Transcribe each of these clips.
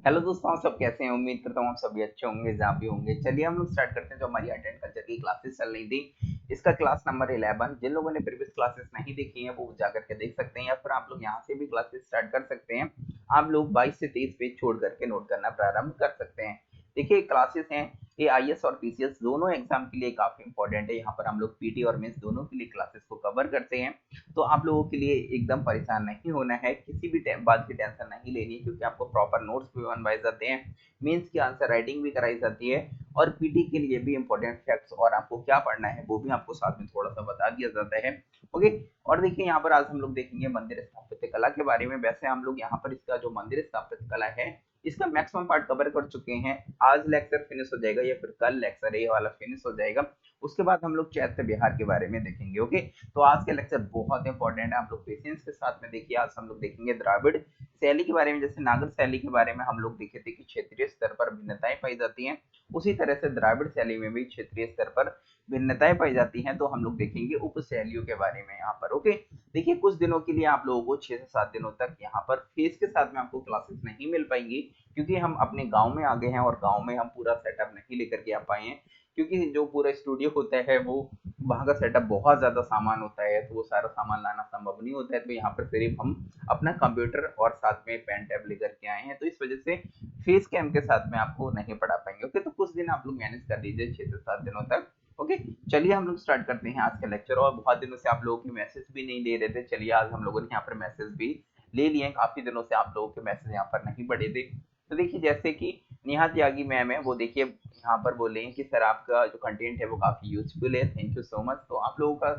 Hello दोस्तों, आप सब कैसे हैं? उम्मीद करता हूँ आप सभी अच्छे होंगे जहाँ भी होंगे। चलिए हम लोग स्टार्ट करते हैं। जो हमारी आर्ट एंड कल्चर की क्लासेस चल रही थी, इसका क्लास नंबर 11। जिन लोगों ने प्रीवियस क्लासेस नहीं देखी हैं वो जाकर के देख सकते हैं, या फिर आप लोग यहाँ से भी क्लासेस स्टार्ट कर सकते हैं। आप लोग 22 से 23 पेज छोड़ करके नोट करना प्रारंभ कर सकते हैं। देखिए क्लासेस हैं, ये आईएएस और पीसीएस दोनों एग्जाम के लिए काफी इंपॉर्टेंट है। यहाँ पर हम लोग पीटी और मेंस दोनों के लिए क्लासेस को कवर करते हैं। तो आप लोगों के लिए एकदम परेशान नहीं होना है, किसी भी बात की टेंशन नहीं लेनी है, क्योंकि आपको प्रॉपर नोट्स भी बनवाए जाते हैं, मेंस की आंसर राइटिंग भी कराई जाती है, और पीटी के लिए भी इंपॉर्टेंट फैक्ट्स और आपको क्या पढ़ना है वो भी आपको साथ में थोड़ा सा बता दिया जाता है। ओके। और देखिए यहाँ पर आज हम लोग देखेंगे मंदिर स्थापत्य कला के बारे में। वैसे हम लोग यहाँ पर इसका जो मंदिर स्थापत्य कला है इसका मैक्सिमम पार्ट कवर कर चुके हैं। आज लेक्चर फिनिश हो जाएगा या फिर कल लेक्चर ये वाला फिनिश हो जाएगा। उसके बाद हम लोग चैत्य बिहार के बारे में देखेंगे। ओके। तो आज के लेक्चर बहुत इंपॉर्टेंट है, आप लोग पेशेंस के साथ में देखिए। आज हम लोग देखेंगे द्राविड़ शैली के बारे में। जैसे नागर शैली के बारे में हम लोग देखे थे कि क्षेत्रीय स्तर पर भिन्नताएं पाई जाती हैं, उसी तरह से द्राविड़ शैली में भी क्षेत्रीय स्तर पर भिन्नताएं पाई जाती हैं। तो हम लोग देखेंगे उप शैलियों के बारे में यहाँ पर। ओके। देखिए कुछ दिनों के लिए आप लोगों को 6 से 7 दिनों तक यहाँ पर फेस के साथ में आपको क्लासेस नहीं मिल पाएंगी, क्योंकि हम अपने गांव में आ गए हैं और गांव में हम पूरा सेटअप नहीं लेकर के आ पाए हैं। क्योंकि जो पूरा स्टूडियो होता है वो वहाँ का सेटअप बहुत ज़्यादा सामान होता है, तो वो सारा सामान लाना संभव नहीं होता है। तो यहाँ पर सिर्फ हम अपना कंप्यूटर और साथ में पेन टैब लेकर के आए हैं, तो इस वजह से फेस कैम के साथ में आपको नहीं पढ़ा पाएंगे। ओके। तो कुछ दिन आप लोग मैनेज कर लीजिए 6 से 7 दिनों तक। ओके। चलिए हम लोग स्टार्ट करते हैं आज का लेक्चर। और बहुत दिनों से आप लोगों के मैसेज भी नहीं ले रहे थे, चलिए आज हम लोगों ने यहाँ पर मैसेज भी ले लिए। काफी दिनों से आप लोगों के मैसेज यहाँ पर नहीं पड़े थे। तो देखिए जैसे कि नेहा त्यागी मैम है, वो देखिए यहाँ पर बोले हैं कि सर आपका जो कंटेंट है वो काफी यूजफुल है, थैंक यू सो मच। तो आप लोगों का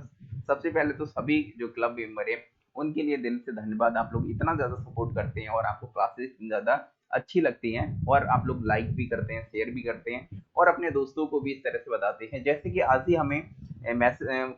सबसे पहले तो सभी जो क्लब मेंबर है उनके लिए दिल से धन्यवाद। आप लोग इतना ज्यादा सपोर्ट करते हैं और आपको क्लासेस इतनी ज्यादा अच्छी लगती हैं, और आप लोग लाइक भी करते हैं, शेयर भी करते हैं, और अपने दोस्तों को भी इस तरह से बताते हैं। जैसे कि आज ही हमें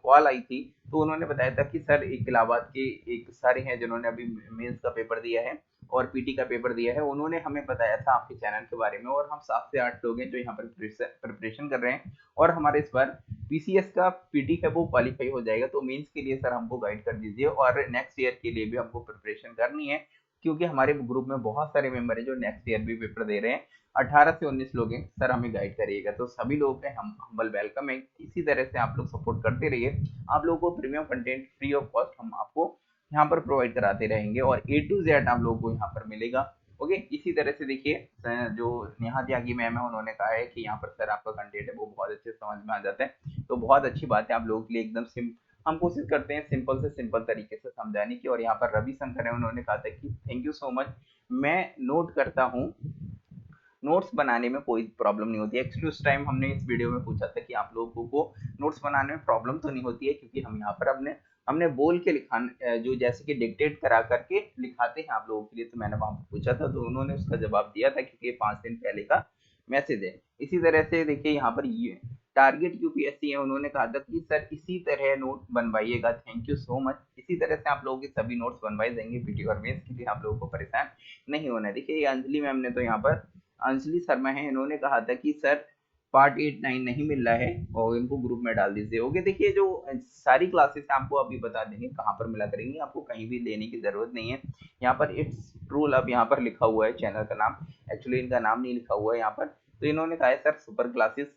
कॉल आई थी, तो उन्होंने बताया था कि सर एक इलाहाबाद के एक सर हैं जिन्होंने अभी मेंस का पेपर दिया है और पीटी का पेपर दिया है, उन्होंने हमें बताया था आपके चैनल के बारे में। और हम 7 से 8 लोग हैं जो यहाँ पर प्रिपरेशन कर रहे हैं, और हमारे इस बार पीसीएस का पीटी है वो क्वालिफाई हो जाएगा। तो मेंस के लिए सर हमको गाइड कर दीजिए, और नेक्स्ट ईयर के लिए भी हमको प्रिपरेशन करनी है, क्योंकि हमारे ग्रुप में बहुत सारे मेंबर है जो नेक्स्ट ईयर भी पेपर दे रहे हैं। 18 से 19 लोग हैं, सर हमें गाइड करिएगा। तो सभी लोगों का हम हम्बल वेलकम है। इसी तरह से आप लोग सपोर्ट करते रहिए। आप लोगों को premium content free of cost हम आपको यहाँ पर प्रोवाइड कराते रहेंगे, और A to Z आप लोगों को यहाँ पर मिलेगा। ओके। इसी तरह से देखिए जो नेहा त्यागी मैम है उन्होंने कहा है कि यहाँ पर सर आपका कंटेंट है वो बहुत अच्छे समझ में आ जाता है। तो बहुत अच्छी बात है, आप लोगों के लिए एकदम हम कोशिश करते हैं सिंपल से सिंपल तरीके से समझाने की। और यहाँ पर रवि शंकर है, उन्होंने कहा था कि थैंक यू सो मच, मैं नोट करता हूँ, नोट्स बनाने में कोई प्रॉब्लम नहीं होती है। एक्चुअली उस टाइम हमने इस वीडियो में पूछा था कि आप लोगों को नोट्स बनाने में प्रॉब्लम तो नहीं होती है, क्योंकि हम यहाँ पर अपने हमने बोल के लिखा, जो जैसे कि डिक्टेट करा करके लिखाते हैं आप लोगों के लिए। तो मैंने वहां पर पूछा था, तो उन्होंने उसका जवाब दिया था, क्योंकि 5 दिन पहले का मैसेज है। इसी तरह से देखिए यहाँ पर ये टारगेट यूपीएससी है, उन्होंने कहा था कि सर इसी तरह नोट बनवाइएगा, थैंक यू सो मच। इसी तरह से आप लोगों के सभी नोट्स बनवाए जाएंगे पीटी और मेंस के लिए, आप लोगों को परेशान नहीं होना है। देखिए अंजलि मैम ने तो यहाँ पर, अंजलि शर्मा है, इन्होंने कहा था कि सर पार्ट 8 9 नहीं मिल रहा है और इनको ग्रुप में डाल दीजिए। ओके। देखिए जो सारी क्लासेस आपको अभी बता देंगे कहाँ पर मिला करेंगे, आपको कहीं भी लेने की जरूरत नहीं है। यहाँ पर इट्स ट्रू लव यहाँ पर लिखा हुआ है चैनल का नाम, एक्चुअली इनका नाम नहीं लिखा हुआ है यहाँ पर। तो इन्होंने कहा है sir super classes,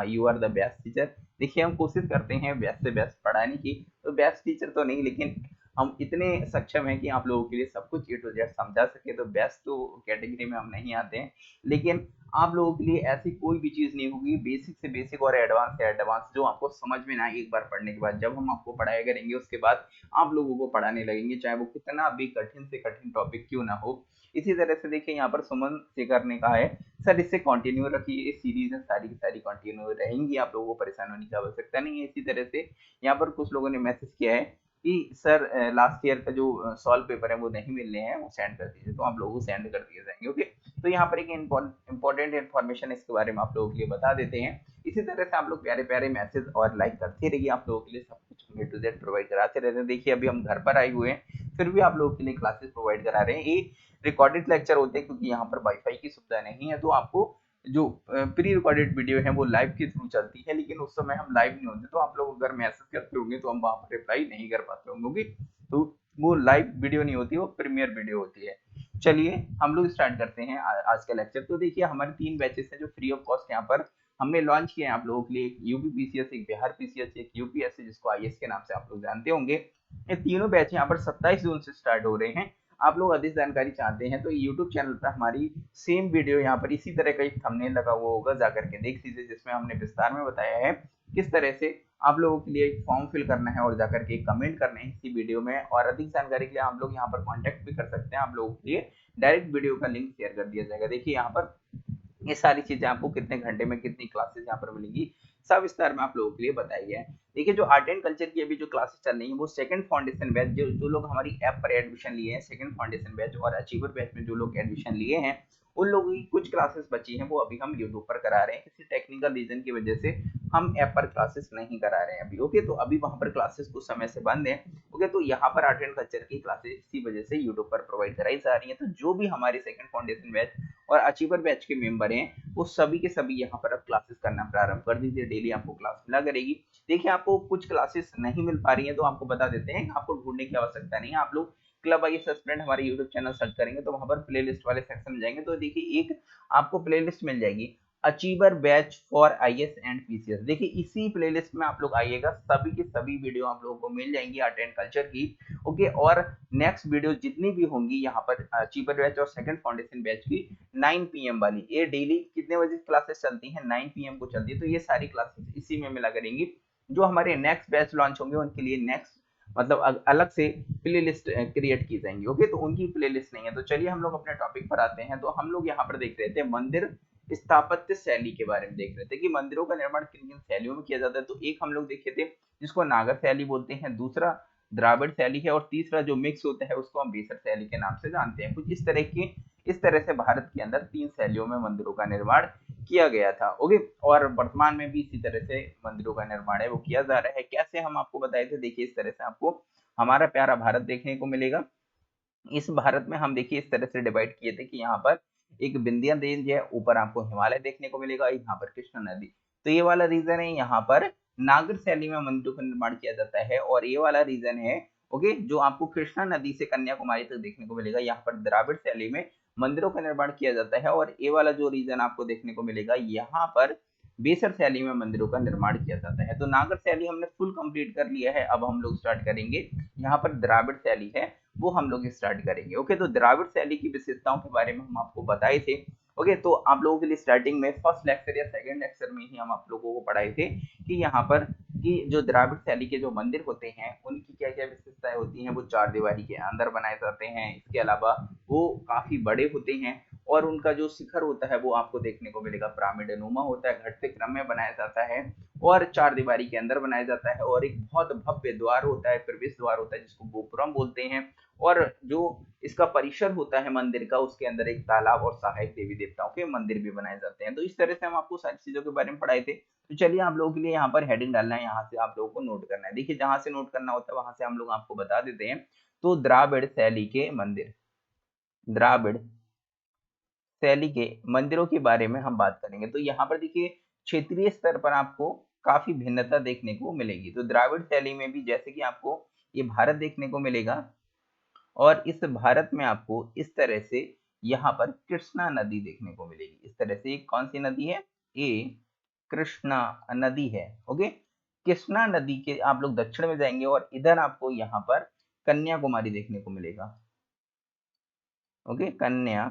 you are the best teacher. देखिए हम कोशिश करते हैं बेस्ट से बेस्ट पढ़ाने की, तो बेस्ट टीचर तो नहीं, लेकिन हम इतने सक्षम हैं कि आप लोगों के लिए सब कुछ A to Z समझा सके। तो बेस्ट तो कैटेगरी में हम नहीं आते हैं, लेकिन आप लोगों के लिए ऐसी कोई भी चीज नहीं होगी बेसिक से बेसिक और एडवांस से एडवांस जो आपको समझ में ना आए एक बार पढ़ने के बाद। जब हम आपको पढ़ाया करेंगे उसके बाद आप लोगों को पढ़ाने लगेंगे, चाहे वो कितना भी कठिन से कठिन टॉपिक क्यों ना हो। इसी तरह से देखिए यहाँ पर सुमन शेखर ने कहा है सर इससे कंटिन्यू रखिए, ये सीरीज है सारी की सारी कंटिन्यू रहेंगी, आप लोगों को परेशान होने की आवश्यकता नहीं है। इसी तरह से यहाँ पर कुछ लोगों ने मैसेज किया है कि सर लास्ट ईयर का जो सॉल्व पेपर है वो नहीं मिलने हैं, वो सेंड कर दीजिए। तो आप लोगों को सेंड कर दिए जाएंगे। ओके। तो यहाँ पर एक इंपॉर्टेंट इन्फॉर्मेशन इसके बारे में आप लोगों के लिए बता देते हैं। इसी तरह से आप लोग प्यारे प्यारे मैसेज और लाइक करते रहिए, आप लोगों के लिए सब कुछ A to Z प्रोवाइड कराते रहते हैं। देखिए अभी हम घर पर आए हुए हैं, फिर भी आप लोगों के लिए क्लासेस प्रोवाइड करा रहे हैं। ये रिकॉर्डेड लेक्चर होते हैं, क्योंकि यहाँ पर वाईफाई की सुविधा नहीं है। तो आपको जो प्री रिकॉर्डेड वीडियो है वो लाइव के थ्रू चलती है, लेकिन उस समय हम लाइव नहीं होते। तो आप लोग अगर मैसेज करते होंगे तो हम वहां पर रिप्लाई नहीं कर पाते होंगे। तो वो लाइव वीडियो नहीं होती, वो प्रीमियर वीडियो होती है। चलिए हम लोग स्टार्ट करते हैं आज का लेक्चर। तो देखिए हमारे 3 बैचेस हैं जो फ्री ऑफ कॉस्ट यहाँ पर हमने लॉन्च किए हैं आप लोगों के लिए। एक यूपी पीसीएस, एक बिहार पीसीएस, एक यूपीएससी जिसको आईएएस के नाम से आप लोग जानते होंगे। ये तीनों बैच यहाँ पर 27 जून से स्टार्ट हो रहे हैं। आप लोग अधिक जानकारी चाहते हैं तो यूट्यूब चैनल पर हमारी सेम वीडियो यहाँ पर इसी तरह का एक थंबनेल लगा हुआ होगा, जाकर के देख लीजिए, जिसमें हमने विस्तार में बताया है किस तरह से आप लोगों के लिए एक फॉर्म फिल करना है और जाकर के कमेंट करना है इसी वीडियो में। और अधिक जानकारी के लिए हम लोग यहाँ पर कांटेक्ट भी कर सकते हैं। आप लोगों के लिए डायरेक्ट वीडियो का लिंक शेयर कर दिया जाएगा। देखिए यहाँ पर ये सारी चीजें आपको कितने घंटे में कितनी क्लासेस यहाँ पर मिलेंगी सब विस्तार में आप लोगों के लिए बताई है। देखिए जो आर्ट एंड कल्चर की अभी जो क्लासेस चल रही हैं वो सेकंड फाउंडेशन बैच, जो लोग हमारी ऐप पर एडमिशन लिए हैं सेकंड फाउंडेशन बैच और अचीवर बैच में जो लोग एडमिशन लिए हैं उन लोगों की कुछ क्लासेस बची हैं, वो अभी हम यूट्यूब पर करा रहे हैं। किसी टेक्निकल रीजन की वजह से हम ऐप पर क्लासेस नहीं करा रहे हैं अभी। ओके, तो अभी वहां पर क्लासेस कुछ समय से बंद है। ओके, तो यहाँ पर आर्ट एंड कल्चर की क्लासेस इसी वजह से यूट्यूब पर प्रोवाइड कराई जा रही है। तो जो भी हमारे सेकंड फाउंडेशन बैच और अचीवर बैच के मेंबर हैं वो सभी के सभी यहाँ पर अब क्लासेस करना प्रारंभ कर दीजिए। डेली आपको क्लास मिला करेगी। देखिए आपको कुछ क्लासेस नहीं मिल पा रही है तो आपको बता देते हैं, आपको ढूंढने की आवश्यकता नहीं है। आप लोग क्लब आईएएस एस्पिरेंट हमारे यूट्यूब चैनल सर्च करेंगे तो वहां पर प्लेलिस्ट वाले सेक्शन में जाएंगे तो देखिए एक आपको प्लेलिस्ट मिल जाएगी achiever batch for IAS and PCS. देखिए इसी प्लेलिस्ट में आप लोग आइएगा, सभी की सभी वीडियो आप लोगों को मिल जाएंगी आर्ट एंड कल्चर की। ओके, और नेक्स्ट वीडियो जितनी भी होंगी यहाँ पर अचीवर बैच और सेकंड फाउंडेशन बैच की 9 पीएम वाली, ये डेली कितने बजे क्लासेस चलती हैं, 9 पीएम को चलती है। तो ये सारी क्लासेस इसी में मिला करेंगी। जो हमारे नेक्स्ट बैच लॉन्च होंगे उनके लिए नेक्स्ट मतलब अलग से प्ले लिस्ट क्रिएट की जाएंगी। ओके, तो उनकी प्ले लिस्ट नहीं है। तो चलिए हम लोग अपने टॉपिक पर आते हैं। तो हम लोग यहाँ पर देख रहे थे मंदिर स्थापत्य शैली के बारे में देख रहे थे कि मंदिरों का निर्माण किन किन शैलियों में किया जाता है। तो एक हम लोग देखे थे जिसको नागर शैली बोलते हैं, दूसरा द्राविड़ शैली है और तीसरा जो मिक्स होता है उसको हम बेसर शैली के नाम से जानते हैं। कुछ इस तरह से भारत के अंदर 3 शैलियों में मंदिरों का निर्माण किया गया था। ओके, और वर्तमान में भी इसी तरह से मंदिरों का निर्माण है वो किया जा रहा है। कैसे हम आपको बताए थे, देखिए इस तरह से आपको हमारा प्यारा भारत देखने को मिलेगा। इस भारत में हम देखिए इस तरह से डिवाइड किए थे कि यहाँ पर एक विंध्य रेंज है, ऊपर आपको हिमालय देखने को मिलेगा, यहाँ पर कृष्णा नदी। तो ये वाला रीजन है, यहाँ पर नागर शैली में मंदिरों का निर्माण किया जाता है। और ये वाला रीजन है ओके जो आपको कृष्णा नदी से कन्याकुमारी तक देखने को मिलेगा, यहाँ पर द्राविड़ शैली में मंदिरों का निर्माण किया जाता है। और ये वाला जो रीजन आपको देखने को मिलेगा यहाँ पर बेसर शैली में मंदिरों का निर्माण किया जाता है। तो नागर शैली हमने फुल कंप्लीट कर लिया है। अब हम लोग स्टार्ट करेंगे, यहाँ पर द्राविड़ शैली है वो हम लोग स्टार्ट करेंगे। ओके, तो द्राविड़ शैली की विशेषताओं के बारे में हम आपको बताए थे। ओके, तो आप लोगों के लिए स्टार्टिंग में फर्स्ट लेक्चर या सेकंड लेक्चर में ही हम आप लोगों को पढ़ाए थे कि यहाँ पर कि जो द्राविड़ शैली के जो मंदिर होते हैं उनकी क्या क्या विशेषताएं होती हैं। वो 4 दीवारी के अंदर बनाए जाते हैं, इसके अलावा वो काफी बड़े होते हैं और उनका जो शिखर होता है वो आपको देखने को मिलेगा पिरामिड नुमा होता है, घटते क्रम में बनाया जाता है और 4 दीवारी के अंदर बनाया जाता है। और एक बहुत भव्य द्वार होता है, प्रवेश द्वार होता है जिसको गोपुरम बोलते हैं। और जो इसका परिसर होता है मंदिर का उसके अंदर एक तालाब और सहायक देवी देवताओं के मंदिर भी बनाए जाते हैं। तो इस तरह से हम आपको सारी चीजों के बारे में पढ़ाए थे। तो चलिए आप लोगों के लिए यहाँ पर हेडिंग डालना है, यहाँ से आप लोगों को नोट करना है। देखिए जहां से नोट करना होता है वहां से हम लोग आपको बता देते हैं। तो द्राविड़ शैली के मंदिर, द्राविड़ शैली के मंदिरों के बारे में हम बात करेंगे। तो यहाँ पर देखिए क्षेत्रीय स्तर पर आपको काफी भिन्नता देखने को मिलेगी। तो द्राविड़ शैली में भी जैसे कि आपको ये भारत देखने को मिलेगा और इस भारत में आपको इस तरह से यहाँ पर कृष्णा नदी देखने को मिलेगी। इस तरह से कौन सी नदी है, ये कृष्णा नदी है। ओके, कृष्णा नदी के आप लोग दक्षिण में जाएंगे और इधर आपको यहाँ पर कन्याकुमारी देखने को मिलेगा। ओके, कन्या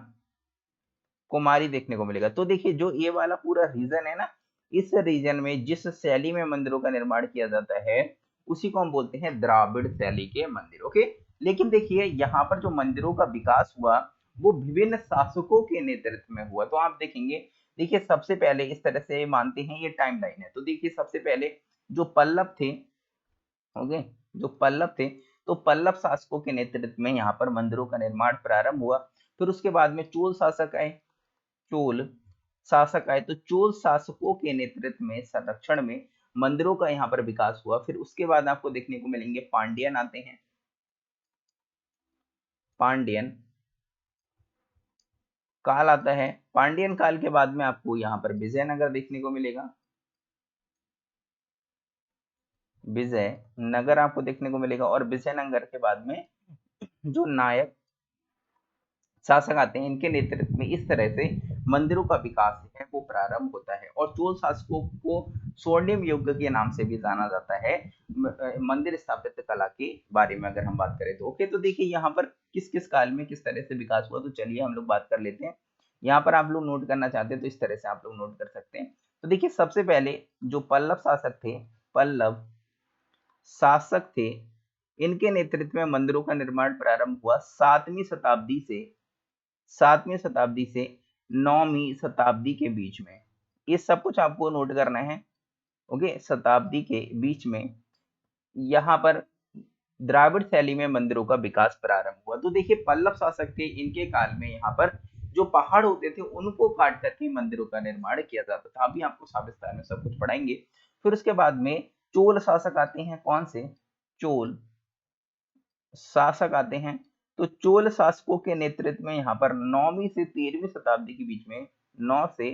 कुमारी देखने को मिलेगा। तो देखिए जो ये वाला पूरा रीजन है ना, इस रीजन में जिस शैली में मंदिरों का निर्माण किया जाता है उसी को हम बोलते हैं द्राविड़ शैली के मंदिर। ओके, लेकिन देखिए यहाँ पर जो मंदिरों का विकास हुआ वो विभिन्न शासकों के नेतृत्व में हुआ। तो आप देखेंगे, देखिए सबसे पहले इस तरह से मानते हैं, ये टाइमलाइन है। तो देखिए सबसे पहले जो पल्लव थे, ओके, जो पल्लव थे तो पल्लव शासकों के नेतृत्व में यहाँ पर मंदिरों का निर्माण प्रारंभ हुआ। फिर उसके बाद में चोल शासक आए, चोल शासक आए तो चोल शासकों के नेतृत्व में संरक्षण में मंदिरों का यहाँ पर विकास हुआ। फिर उसके बाद आपको देखने को मिलेंगे पांडियन आते हैं, पांडियन काल आता है। पांडियन काल के बाद में आपको यहाँ पर विजयनगर देखने को मिलेगा, विजयनगर आपको देखने को मिलेगा। और विजयनगर के बाद में जो नायक शासक आते हैं, इनके नेतृत्व में इस तरह से मंदिरों का विकास है वो प्रारंभ होता है। और चोल शासकों को स्वर्णिम युग के नाम से भी जाना जाता है मंदिर स्थापत्य कला के बारे में अगर हम बात करें तो। ओके, तो देखिए यहाँ पर किस किस काल में किस तरह से विकास हुआ, तो चलिए हम लोग बात कर लेते हैं। यहाँ पर आप लोग नोट करना चाहते हैं तो इस तरह से आप लोग नोट कर सकते हैं। तो देखिए सबसे पहले जो पल्लव शासक थे, पल्लव शासक थे, इनके नेतृत्व में मंदिरों का निर्माण प्रारंभ हुआ 7वीं शताब्दी से 9वीं शताब्दी के बीच में। ये सब कुछ आपको नोट करना है। ओके, शताब्दी के बीच में यहाँ पर द्राविड़ शैली में मंदिरों का विकास प्रारंभ हुआ। तो देखिए पल्लव शासक थे, इनके काल में यहाँ पर जो पहाड़ होते थे उनको काट करके मंदिरों का निर्माण किया जाता था। अभी आपको विस्तार में सब कुछ पढ़ाएंगे। फिर उसके बाद में चोल शासक आते हैं। कौन से? चोल शासक आते हैं। तो चोल शासकों के नेतृत्व में यहाँ पर 9वीं से 13वीं शताब्दी के बीच में, 9 से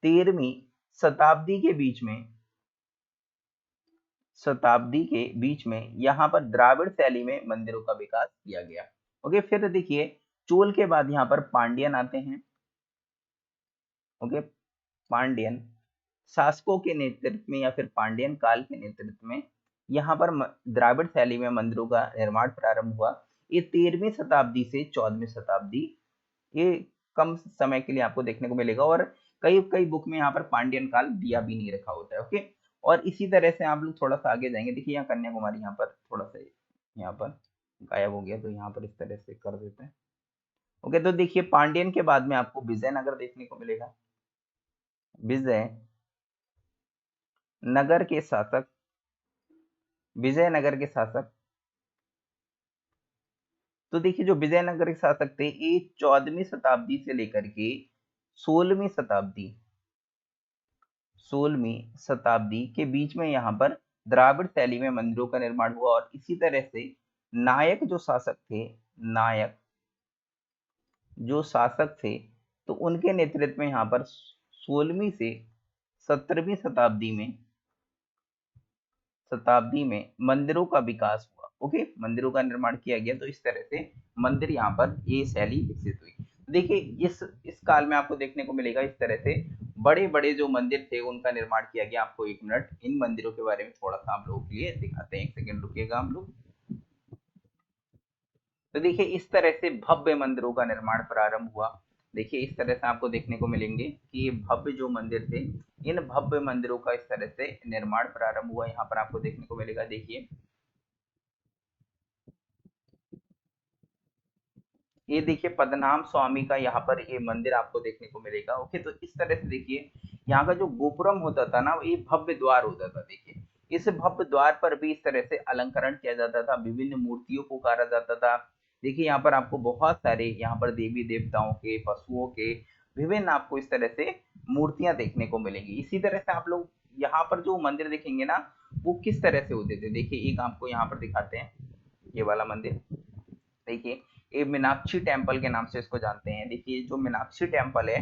13वीं शताब्दी के बीच में, यहाँ पर द्राविड़ शैली में मंदिरों का विकास किया गया। ओके, फिर देखिए चोल के बाद यहाँ पर पांड्यन आते हैं। ओके, पांड्यन शासकों के नेतृत्व में या फिर पांड्यन काल के नेतृत्व में यहाँ पर द्राविड़ शैली में मंदिरों का निर्माण प्रारंभ हुआ। ये 13वीं शताब्दी से 14वीं शताब्दी, ये कम समय के लिए आपको देखने को मिलेगा। और कई कई बुक में यहाँ पर पांड्यन काल दिया भी नहीं रखा होता है। ओके, और इसी तरह से आप लोग थोड़ा सा आगे जाएंगे। देखिए यहाँ कन्याकुमारी यहाँ पर थोड़ा सा यहाँ पर गायब हो गया, तो यहाँ पर इस तरह से कर देते हैं। ओके, तो देखिए पांड्यन के बाद में आपको विजयनगर देखने को मिलेगा। विजयनगर के शासक, तो देखिए जो विजयनगर के शासक थे ये 14वीं शताब्दी से लेकर के 16वीं शताब्दी के बीच में यहाँ पर द्राविड़ शैली में मंदिरों का निर्माण हुआ। और इसी तरह से नायक जो शासक थे तो उनके नेतृत्व में यहाँ पर 16वीं से 17वीं शताब्दी में मंदिरों का विकास हुआ। ओके, मंदिरों का निर्माण किया गया। तो इस तरह से मंदिर यहाँ पर ये शैली विकसित हुई। देखिए इस काल में आपको देखने को मिलेगा इस तरह से बड़े बड़े जो मंदिर थे उनका निर्माण किया गया। आपको एक मिनट इन मंदिरों के बारे में थोड़ा सा आप लोगों के लिए दिखाते हैं। एक सेकंड रुकिएगा हम लोग। तो देखिए इस तरह से भव्य मंदिरों का निर्माण प्रारंभ हुआ। देखिए इस तरह से आपको देखने को मिलेंगे कि ये भव्य जो मंदिर थे, इन भव्य मंदिरों का इस तरह से निर्माण प्रारंभ हुआ। यहाँ पर आपको देखने को मिलेगा। देखिए ये देखिए पद्मनाभ स्वामी का यहाँ पर ये मंदिर आपको देखने को मिलेगा। ओके, तो इस तरह से देखिए यहाँ का जो गोपुरम होता था ना, ये भव्य द्वार होता था। देखिए इस भव्य द्वार पर भी इस तरह से अलंकरण किया जाता था, विभिन्न मूर्तियों को उतारा जाता था। देखिए यहाँ पर आपको बहुत सारे यहाँ पर देवी देवताओं के, पशुओं के, विभिन्न आपको इस तरह से मूर्तियां देखने को मिलेंगी। इसी तरह से आप लोग यहाँ पर जो मंदिर देखेंगे ना, वो किस तरह से होते थे। देखिए एक आपको यहाँ पर दिखाते हैं, ये वाला मंदिर देखिए, ये मीनाक्षी टेम्पल के नाम से इसको जानते हैं। देखिए जो मीनाक्षी टेम्पल है,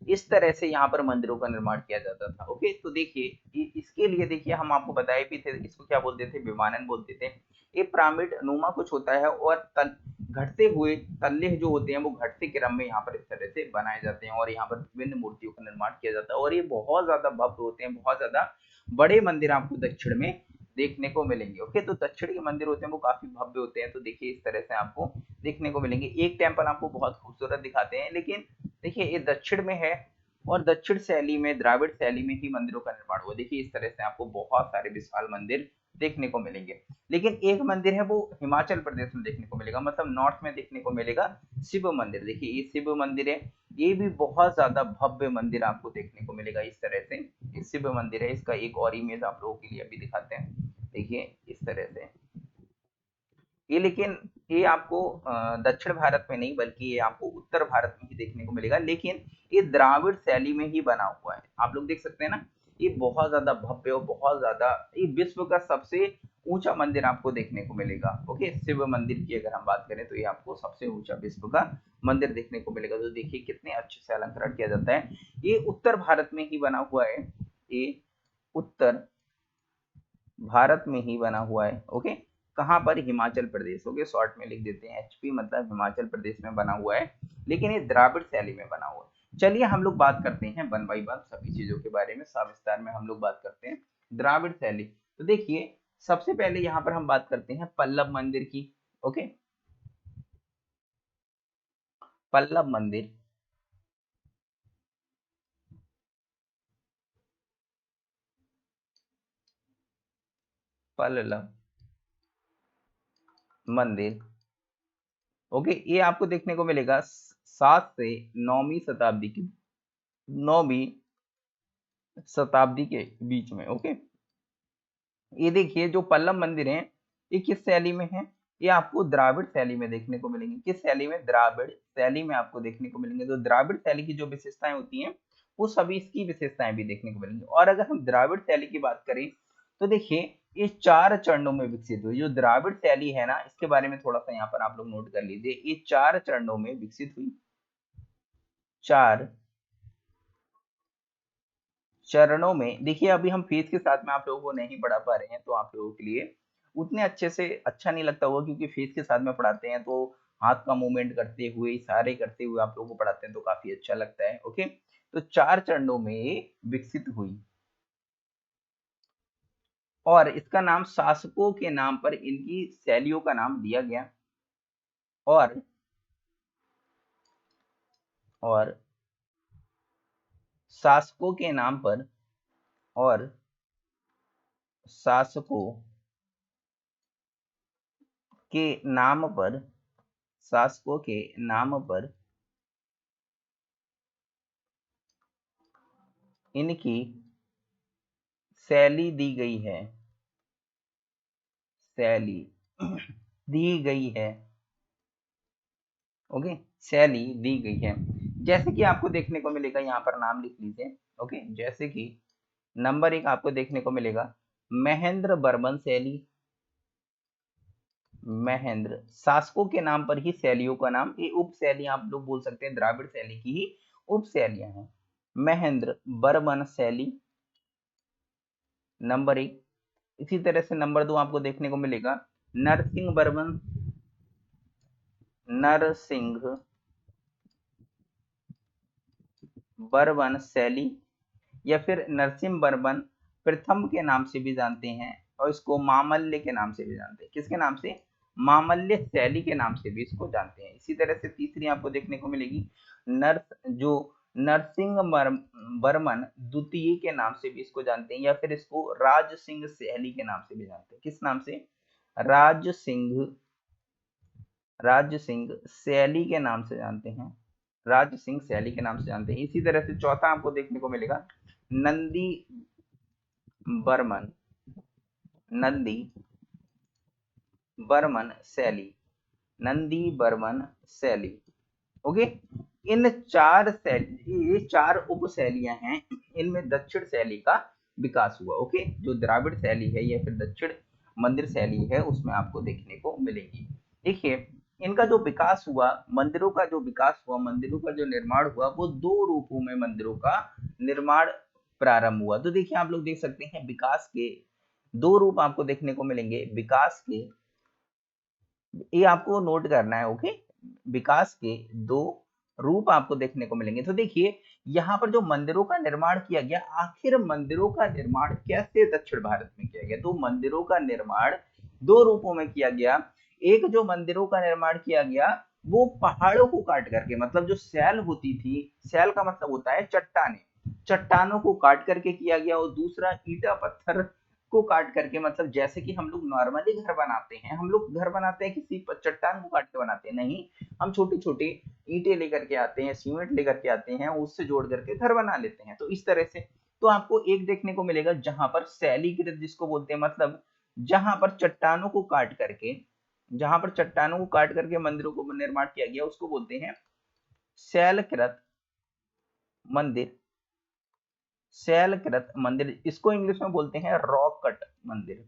इस तरह से यहाँ पर मंदिरों का निर्माण किया जाता था। ओके, तो देखिए इसके लिए देखिए हम आपको बताए भी थे, इसको क्या बोलते थे, विमानन बोलते थे। ये पिरामिड नुमा कुछ होता है और घटते हुए तल्ले जो होते हैं वो घटते क्रम में यहाँ पर इस तरह से बनाए जाते हैं और यहाँ पर विभिन्न मूर्तियों का निर्माण किया जाता है। और ये बहुत ज्यादा भव्य होते हैं, बहुत ज्यादा बड़े मंदिर आपको दक्षिण में देखने को मिलेंगे। ओके, तो दक्षिण के मंदिर होते हैं वो काफी भव्य होते हैं। तो देखिए इस तरह से आपको देखने को मिलेंगे। एक टेम्पल आपको बहुत खूबसूरत दिखाते हैं, लेकिन देखिए ये दक्षिण में है और दक्षिण शैली में, द्राविड़ शैली में ही मंदिरों का निर्माण हुआ। देखिए इस तरह से आपको बहुत सारे विशाल मंदिर देखने को मिलेंगे। लेकिन एक मंदिर है वो हिमाचल प्रदेश में देखने को मिलेगा, मतलब नॉर्थ में देखने को मिलेगा, शिव मंदिर। देखिए ये शिव मंदिर है, ये भी बहुत ज्यादा भव्य मंदिर आपको देखने को मिलेगा। इस तरह से ये शिव मंदिर है, इसका एक और इमेज आप लोगों के लिए अभी दिखाते हैं। देखिए इस तरह से ये, लेकिन ये आपको दक्षिण भारत में नहीं बल्कि ये आपको उत्तर भारत में ही देखने को मिलेगा। लेकिन ये द्राविड़ शैली में ही बना हुआ है। आप लोग देख सकते हैं ना, ये बहुत ज्यादा भव्य और बहुत ज्यादा, ये विश्व का सबसे ऊंचा मंदिर आपको देखने को मिलेगा। ओके, शिव मंदिर की अगर हम बात करें तो ये आपको सबसे ऊंचा विश्व का मंदिर देखने को मिलेगा। तो देखिए कितने अच्छे से अलंकरण किया जाता है। ये उत्तर भारत में ही बना हुआ है, ये उत्तर भारत में ही बना हुआ है। ओके, कहाँ पर? हिमाचल प्रदेश। ओके, शॉर्ट में लिख देते हैं एचपी मतलब हिमाचल प्रदेश में बना हुआ है, लेकिन ये द्राविड़ शैली में बना हुआ है। चलिए हम लोग बात करते हैं वन बाई वन सभी चीजों के बारे में, सविस्तार में हम लोग बात करते हैं द्राविड़ शैली। तो देखिए सबसे पहले यहाँ पर हम बात करते हैं पल्लव मंदिर की। ओके, पल्लव मंदिर, पल्लव मंदिर। ओके, ये आपको देखने को मिलेगा 7 से 9वीं शताब्दी की, 9वीं शताब्दी के बीच में। ओके, ये देखिए जो पल्लव मंदिर है ये किस शैली में है? ये आपको द्राविड़ शैली में देखने को मिलेंगे। किस शैली में? द्राविड़ शैली में आपको देखने को मिलेंगे। तो द्राविड़ शैली की जो विशेषताएं होती हैं वो सभी इसकी विशेषताएं भी देखने को मिलेंगी। और अगर हम द्राविड़ शैली की बात करें तो देखिए ये 4 चरणों में विकसित हुई। जो द्राविड़ शैली है ना, इसके बारे में थोड़ा सा यहाँ पर आप लोग नोट कर लीजिए। ये 4 चरणों में विकसित हुई, 4 चरणों में। देखिए अभी हम फेज के साथ में आप लोगों को नहीं पढ़ा पा रहे हैं, तो आप लोगों के लिए उतने अच्छे से अच्छा नहीं लगता होगा, क्योंकि फेज के साथ में पढ़ाते हैं तो हाथ का मूवमेंट करते हुए, इशारे करते हुए आप लोगों को पढ़ाते हैं तो काफी अच्छा लगता है। ओके, तो 4 चरणों में विकसित हुई और इसका नाम शासकों के नाम पर इनकी शैलियों का नाम दिया गया। और और शासकों के नाम पर, और शासकों के नाम पर, शासकों के नाम पर इनकी शैली दी गई है, शैली दी गई है। ओके, शैली दी गई है। जैसे कि आपको देखने को मिलेगा, यहाँ पर नाम लिख लीजिए। ओके, जैसे कि नंबर 1 आपको देखने को मिलेगा महेंद्र बर्मन शैली। महेंद्र, शासकों के नाम पर ही शैलियों का नाम, ये उप शैली आप लोग बोल सकते हैं, द्राविड़ शैली की ही उप शैलियां हैं। महेंद्र बर्मन शैली नंबर 1। इसी तरह से नंबर 2 आपको देखने को मिलेगा नरसिंह बर्मन, नरसिंह बर्मन शैली, या फिर नरसिंह बर्मन प्रथम के नाम से भी जानते हैं, और इसको मामल्य के नाम से भी जानते हैं। किसके नाम से? मामल्य शैली के नाम से भी इसको जानते हैं। इसी तरह से तीसरी आपको देखने को मिलेगी जो नरसिंह बर्मन द्वितीय के नाम से भी इसको जानते हैं, या फिर इसको राज सिंह शैली के नाम से भी जानते हैं। किस नाम से? राज सिंह शैली के नाम से जानते हैं, राज सिंह शैली के नाम से जानते हैं। इसी तरह से चौथा आपको देखने को मिलेगा नंदी बर्मन, नंदी बर्मन शैली, नंदी बर्मन शैली। ओके, इन 4 शैली, ये 4 उप शैलियां हैं, इनमें दक्षिण शैली का विकास हुआ। ओके, जो द्राविड़ शैली है या फिर दक्षिण मंदिर शैली है उसमें आपको देखने को मिलेगी। देखिए इनका जो विकास हुआ, मंदिरों का जो विकास हुआ, मंदिरों का जो निर्माण हुआ, वो 2 रूपों में मंदिरों का निर्माण प्रारंभ हुआ। तो देखिए आप लोग देख सकते हैं विकास के 2 रूप आपको देखने को मिलेंगे। विकास के, ये आपको नोट करना है। ओके, विकास के 2 रूप आपको देखने को मिलेंगे। तो देखिए यहाँ पर जो मंदिरों का निर्माण किया गया, आखिर मंदिरों का निर्माण कैसे दक्षिण भारत में किया गया? तो मंदिरों का निर्माण 2 रूपों में किया गया। एक जो मंदिरों का निर्माण किया गया वो पहाड़ों को काट करके, मतलब जो सैल होती थी, सैल का मतलब होता है चट्टाने, चट्टानों को काट करके किया गया। और दूसरा ईटा पत्थर को काट करके, मतलब जैसे कि हम लोग नॉर्मली घर बनाते हैं, हम लोग घर बनाते हैं किसी चट्टान को काट के बनाते हैं? नहीं, हम छोटे छोटे ईंटें लेकर के आते हैं, सीमेंट लेकर के आते हैं, उससे जोड़ करके घर बना लेते हैं। तो इस तरह से तो आपको एक देखने को मिलेगा जहां पर शैलीकृत जिसको बोलते हैं, मतलब जहां पर चट्टानों को काट करके, जहां पर चट्टानों को काट करके मंदिरों को निर्माण किया गया उसको बोलते हैं शैलकृत मंदिर। शैलकृत मंदिर, इसको इंग्लिश में बोलते हैं रॉक कट मंदिर,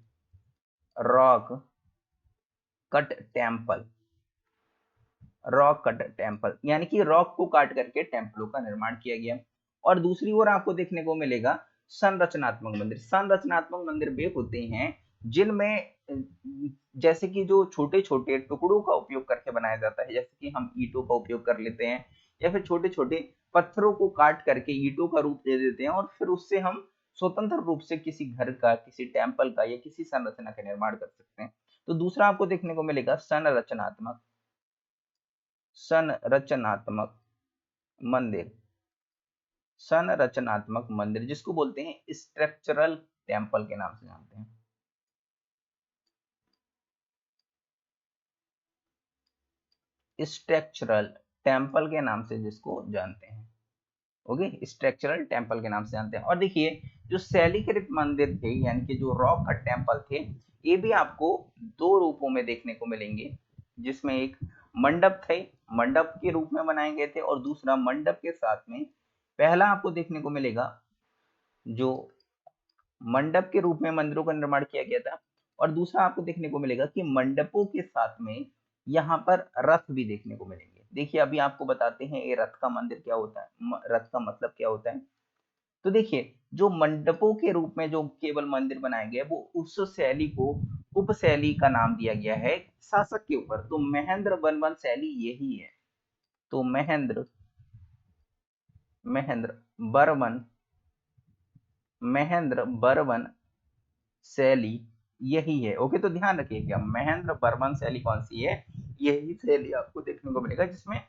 rock cut temple, rock cut temple, यानी कि रॉक को काट करके टेम्पलों का निर्माण किया गया। और दूसरी ओर आपको देखने को मिलेगा संरचनात्मक मंदिर। संरचनात्मक मंदिर वे होते हैं जिनमें जैसे कि जो छोटे छोटे टुकड़ों का उपयोग करके बनाया जाता है, जैसे कि हम ईंटों का उपयोग कर लेते हैं या फिर छोटे छोटे पत्थरों को काट करके ईंटों का रूप दे देते हैं और फिर उससे हम स्वतंत्र रूप से किसी घर का, किसी टेम्पल का या किसी संरचना का निर्माण कर सकते हैं। तो दूसरा आपको देखने को मिलेगा संरचनात्मक, संरचनात्मक मंदिर, संरचनात्मक मंदिर जिसको बोलते हैं स्ट्रक्चरल टेम्पल के नाम से जानते हैं। स्ट्रक्चरल टेम्पल के नाम से जिसको जानते हैं, ओके, स्ट्रक्चरल टेम्पल के नाम से जानते हैं। और देखिए जो शैलीकृत मंदिर थे यानी कि जो रॉक कट टेम्पल थे, ये भी आपको दो रूपों में देखने को मिलेंगे, जिसमें एक मंडप थे, मंडप के रूप में बनाए गए थे, और दूसरा मंडप के साथ में पहला आपको देखने को मिलेगा जो मंडप के रूप में मंदिरों का निर्माण किया गया था, और दूसरा आपको देखने को मिलेगा कि मंडपों के साथ में यहाँ पर रथ भी देखने को मिलेंगे। देखिए अभी आपको बताते हैं ये रथ का मंदिर क्या होता है, रथ का मतलब क्या होता है। तो देखिए जो मंडपों के रूप में जो केवल मंदिर बनाए गए वो उस शैली को उपशैली का नाम दिया गया है शासक के ऊपर। तो महेंद्र वर्मन शैली यही है। तो महेंद्र महेंद्र बर्मन महेंद्र बर्मन शैली यही है। ओके, तो ध्यान रखिएगा महेंद्र बर्मन शैली कौन सी है, यही शैली आपको देखने को मिलेगा जिसमें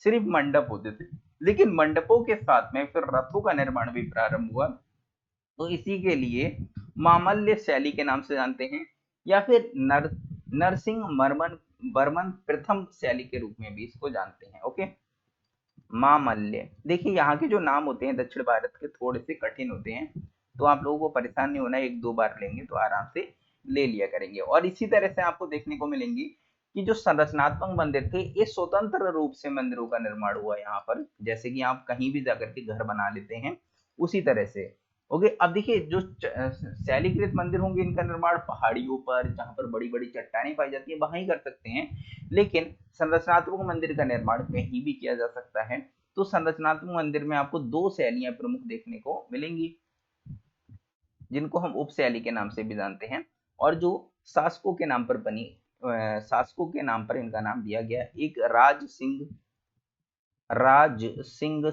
सिर्फ मंडप होते थे, लेकिन मंडपों के साथ में फिर रथों का निर्माण भी प्रारंभ हुआ। तो इसी के लिए मामल्य शैली के नाम से जानते हैं, या फिर नरसिंह मर्मन बर्मन प्रथम शैली के रूप में भी इसको जानते हैं। ओके, मामल्य। देखिए यहाँ के जो नाम होते हैं दक्षिण भारत के थोड़े से कठिन होते हैं, तो आप लोगों को परेशान नहीं होना, एक दो बार लेंगे तो आराम से ले लिया करेंगे। और इसी तरह से आपको देखने को मिलेंगे कि जो संरचनात्मक मंदिर थे ये स्वतंत्र रूप से मंदिरों का निर्माण हुआ यहाँ पर, जैसे कि आप कहीं भी जाकर के घर बना लेते हैं उसी तरह से। ओके, अब देखिए जो शैलीकृत मंदिर होंगे इनका निर्माण पहाड़ियों पर जहां पर बड़ी बड़ी चट्टानें पाई जाती है वहां ही कर सकते हैं, लेकिन संरचनात्मक मंदिर का निर्माण कहीं भी किया जा सकता है। तो संरचनात्मक मंदिर में आपको दो शैलियां प्रमुख देखने को मिलेंगी, जिनको हम उपशैली के नाम से भी जानते हैं, और जो शासकों के नाम पर बनी, शासकों के नाम पर इनका नाम दिया गया। एक राज सिंह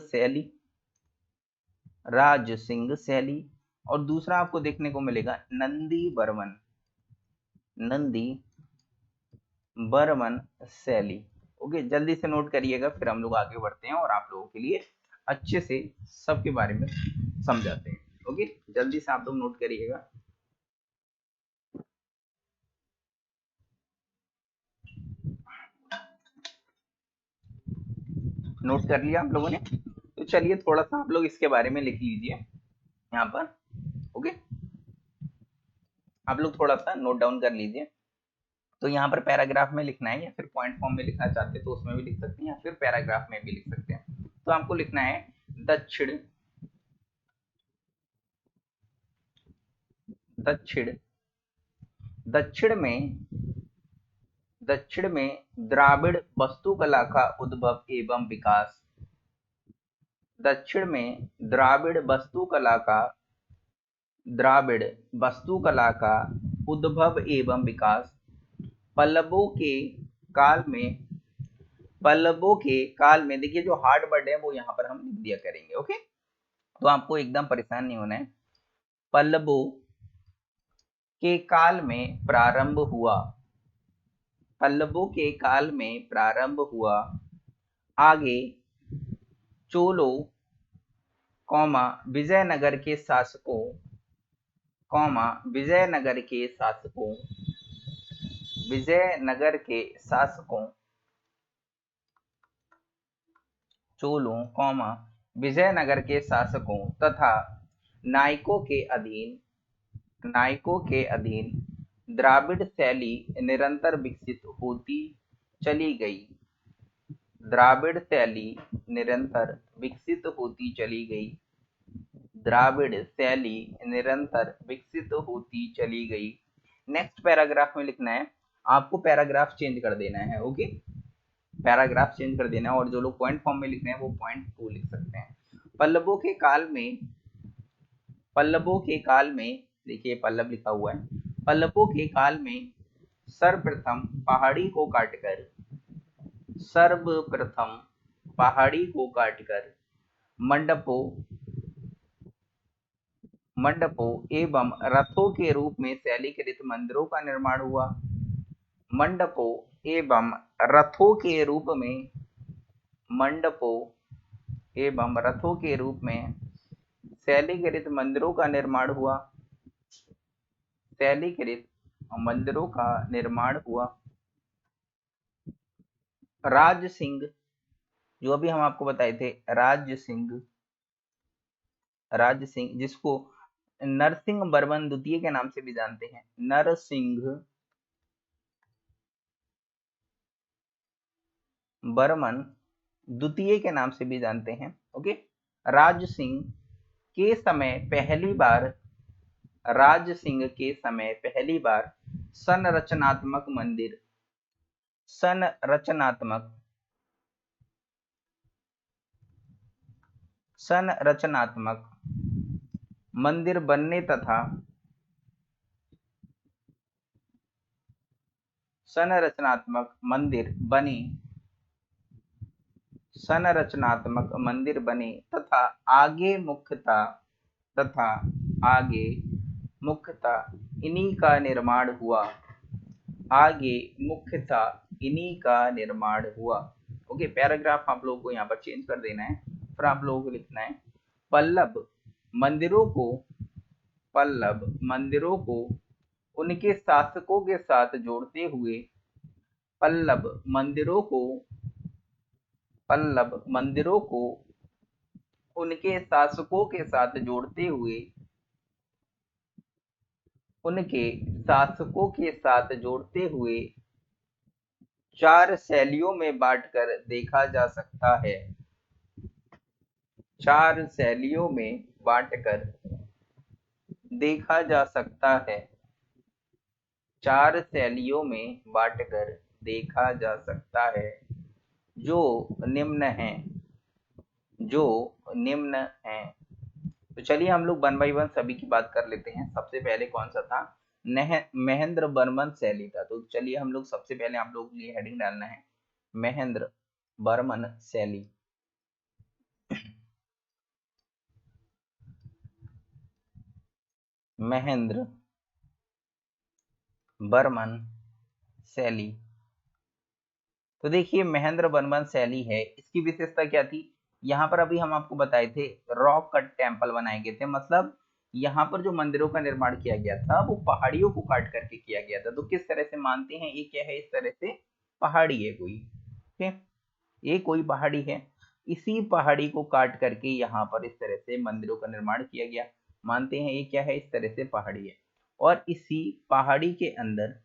शैली, राज सिंह शैली, और दूसरा आपको देखने को मिलेगा नंदी बर्मन, नंदी बर्मन शैली। ओके, जल्दी से नोट करिएगा, फिर हम लोग आगे बढ़ते हैं और आप लोगों के लिए अच्छे से सबके बारे में समझाते हैं। ओके, जल्दी से आप लोग नोट करिएगा। नोट कर लिया आप लोगों ने? तो चलिए थोड़ा सा आप लोग इसके बारे में लिख लीजिए यहाँ पर। ओके, आप लोग थोड़ा सा नोट डाउन कर लीजिए। तो यहाँ पर पैराग्राफ में लिखना है, या फिर पॉइंट फॉर्म में लिखना चाहते हैं तो उसमें भी लिख सकते हैं, या फिर पैराग्राफ में भी लिख सकते हैं। तो आपको लिखना है दक्षिण दक्षिण दक्षिण में द्राविड़ वास्तुकला का उद्भव एवं विकास। दक्षिण में द्राविड़ वास्तुकला का उद्भव एवं विकास पल्लवों के काल में, पल्लवों के काल में। देखिए जो हार्ड वर्ड है वो यहाँ पर हम लिख दिया करेंगे। ओके, तो आपको एकदम परेशान नहीं होना है। पल्लवों के काल में प्रारंभ हुआ, पल्लवों के काल में प्रारंभ हुआ, आगे चोलों कौमा विजयनगर के शासकों, कौमा विजयनगर के शासकों, विजयनगर के शासकों, चोलों कौमा विजयनगर के शासकों तथा नायकों के अधीन, नायकों के अधीन द्राविड़ शैली निरंतर विकसित होती चली गई, द्राविड़ शैली निरंतर विकसित होती चली गई, द्राविड़ शैली निरंतर विकसित होती चली गई। नेक्स्ट पैराग्राफ में लिखना है, आपको पैराग्राफ चेंज कर देना है। ओके, पैराग्राफ चेंज कर देना है, और जो लोग पॉइंट फॉर्म में लिख रहे हैं वो पॉइंट 2 लिख सकते हैं। पल्लवों के काल में, पल्लवों के काल में, देखिए पल्लव लिखा हुआ है, पल्लवों के काल में सर्वप्रथम पहाड़ी को काटकर सर्वप्रथम पहाड़ी को काटकर मंडपों मंडपों एवं रथों के रूप में शैलीकृत मंदिरों का निर्माण हुआ। मंडपों एवं रथों के रूप में मंडपों एवं रथों के रूप में शैलीकृत मंदिरों का निर्माण हुआ। शैलीकृत मंदिरों का निर्माण हुआ। राज सिंह, जो अभी हम आपको बताए थे, राज सिंह जिसको नरसिंह बर्मन द्वितीय के नाम से भी जानते हैं, नरसिंह बर्मन द्वितीय के नाम से भी जानते हैं। ओके, राज सिंह के समय पहली बार राज सिंह के समय पहली बार संरचनात्मक मंदिर संरचनात्मक मंदिर बनने तथा संरचनात्मक मंदिर बने तथा आगे मुख्यतः इन्हीं का निर्माण हुआ। आगे मुख्यतः इन्हीं का निर्माण हुआ। ओके, पैराग्राफ आप लोगों को यहाँ पर चेंज कर देना है, फिर आप लोगों को लिखना है पल्लव मंदिरों को उनके शासकों के साथ जोड़ते हुए पल्लव मंदिरों को उनके शासकों के साथ जोड़ते हुए चार शैलियों में बांटकर देखा जा सकता है। चार शैलियों में बांटकर देखा जा सकता है। चार शैलियों में बांटकर देखा जा सकता है, जो निम्न है। तो चलिए हम लोग वन बाई वन सभी की बात कर लेते हैं। सबसे पहले कौन सा था? महेंद्र बर्मन शैली था। तो चलिए हम लोग सबसे पहले आप लोगों के लिए हेडिंग डालना है महेंद्र बर्मन शैली। महेंद्र बर्मन शैली। तो देखिए महेंद्र बर्मन शैली है, इसकी विशेषता क्या थी? यहाँ पर अभी हम आपको बताए थे रॉक कट टेम्पल बनाए गए थे, मतलब यहाँ पर जो मंदिरों का निर्माण किया गया था वो पहाड़ियों को काट करके किया गया था। तो किस तरह से मानते हैं ये क्या है? इस तरह से पहाड़ी है कोई, ठीक है, ये कोई पहाड़ी है, इसी पहाड़ी को काट करके यहाँ पर इस तरह से मंदिरों का निर्माण किया गया। मानते हैं ये क्या है? इस तरह से पहाड़ी है, और इसी पहाड़ी के अंदर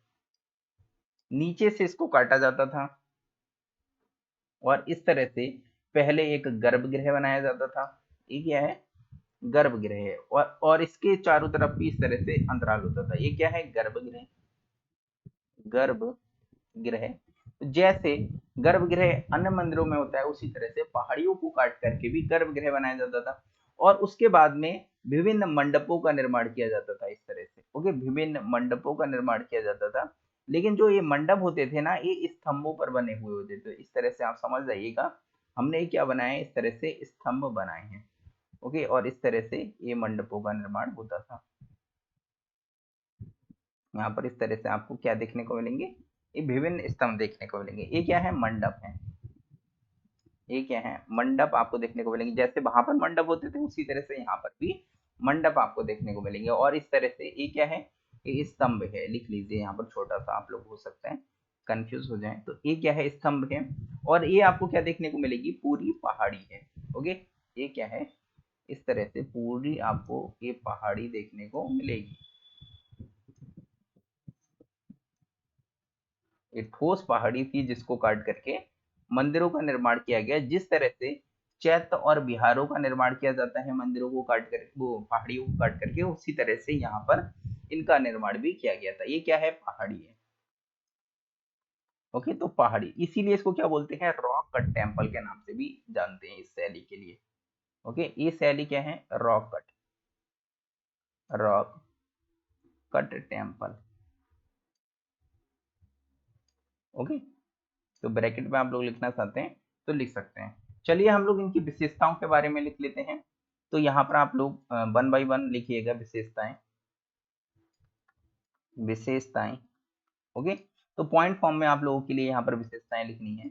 नीचे से इसको काटा जाता था, और इस तरह से पहले एक गर्भगृह बनाया जाता था। ये क्या है? गर्भगृह है, और इसके चारों तरफ भी इस तरह से अंतराल होता था। ये क्या है? गर्भगृह। गर्भगृह जैसे गर्भगृह अन्य मंदिरों में होता है, उसी तरह से पहाड़ियों को काट करके भी गर्भगृह बनाया जाता था, और उसके बाद में विभिन्न मंडपों का निर्माण किया जाता था इस तरह से। ओके, विभिन्न मंडपों का निर्माण किया जाता था, लेकिन जो ये मंडप होते थे ना, ये स्तंभों पर बने हुए होते थे। इस तरह से आप समझ जाइएगा, हमने क्या बनाया है? इस तरह से स्तंभ बनाए हैं। ओके, और इस तरह से ये मंडपों का निर्माण होता था। यहाँ पर इस तरह से आपको क्या देखने को मिलेंगे? ये विभिन्न स्तंभ देखने को मिलेंगे। ये क्या है? मंडप है। ये क्या है? मंडप आपको देखने को मिलेंगे। जैसे वहां पर मंडप होते थे उसी तरह से यहाँ पर भी मंडप आपको देखने को मिलेंगे। और इस तरह से ये क्या है? ये स्तंभ है। लिख लीजिए यहाँ पर, छोटा सा आप लोग हो सकता है कंफ्यूज हो जाए। तो ये क्या है? स्तंभ है। और ये आपको क्या देखने को मिलेगी? पूरी पहाड़ी है। ओके, ये क्या है? इस तरह से पूरी आपको ये पहाड़ी देखने को मिलेगी। ये ठोस पहाड़ी थी जिसको काट करके मंदिरों का निर्माण किया गया। जिस तरह से चैत्य और विहारों का निर्माण किया जाता है मंदिरों को काट कर, वो पहाड़ियों को काट करके, उसी तरह से यहाँ पर इनका निर्माण भी किया गया था। ये क्या है? पहाड़ी है। ओके, तो पहाड़ी, इसीलिए इसको क्या बोलते हैं? रॉक कट टेम्पल के नाम से भी जानते हैं इस शैली के लिए। ओके, ये शैली क्या है? Rock cut temple. ओके, तो ब्रैकेट में आप लोग लिखना चाहते हैं तो लिख सकते हैं। चलिए हम लोग इनकी विशेषताओं के बारे में लिख लेते हैं। तो यहाँ पर आप लोग 1 बाय 1 लिखिएगा विशेषताएं। विशेषताएं, ओके। तो पॉइंट फॉर्म में आप लोगों के लिए यहाँ पर विशेषताएं लिखनी है।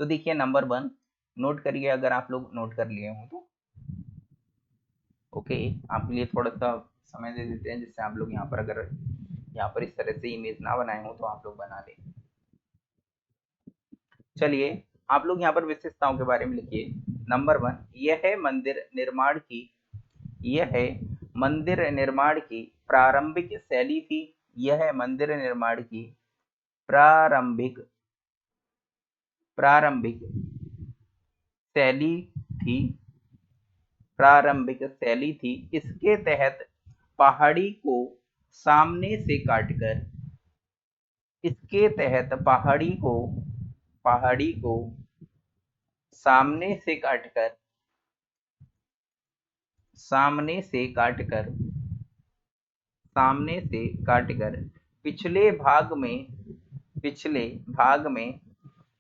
तो देखिए नंबर 1 नोट करिए, अगर आप लोग नोट कर लिए हो तो ओके। आपके लिए थोड़ा सा समय दे देते हैं, जिससे आप लोग यहाँ पर अगर यहाँ पर इस तरह से इमेज ना बनाए हो तो आप लोग बना लें। चलिए आप लोग यहाँ पर विशेषताओं के बारे में लिखिए। नंबर 1, यह मंदिर निर्माण की प्रारंभिक शैली थी। यह मंदिर निर्माण की प्रारंभिक प्रारंभिक शैली थी। प्रारंभिक शैली थी। इसके तहत पहाड़ी को सामने से काटकर इसके तहत पहाड़ी को सामने से काटकर सामने से काटकर सामने से काटकर पिछले भाग में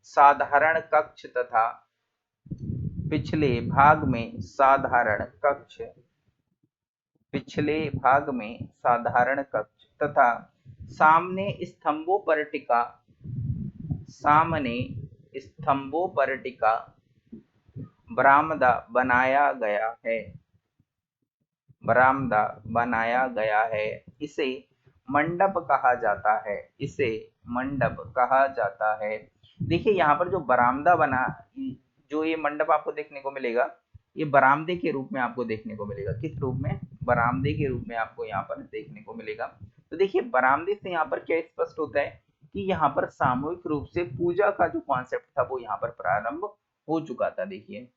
साधारण कक्ष तथा पिछले भाग में साधारण कक्ष पिछले भाग में साधारण कक्ष तथा सामने स्तंभों पर टिका सामने स्तंभों पर टिका बरामदा बनाया गया है। बरामदा बनाया गया है। इसे मंडप कहा जाता है। इसे मंडप कहा जाता है। देखिए यहाँ पर जो बरामदा बना, जो ये मंडप आपको देखने को मिलेगा, ये बरामदे के रूप में आपको देखने को मिलेगा। किस रूप में? बरामदे के रूप में आपको यहाँ पर देखने को मिलेगा। तो देखिए बरामदे से यहाँ पर क्या स्पष्ट होता है कि यहाँ पर सामूहिक रूप से पूजा का जो कॉन्सेप्ट था वो यहाँ पर प्रारंभ हो चुका था। देखिए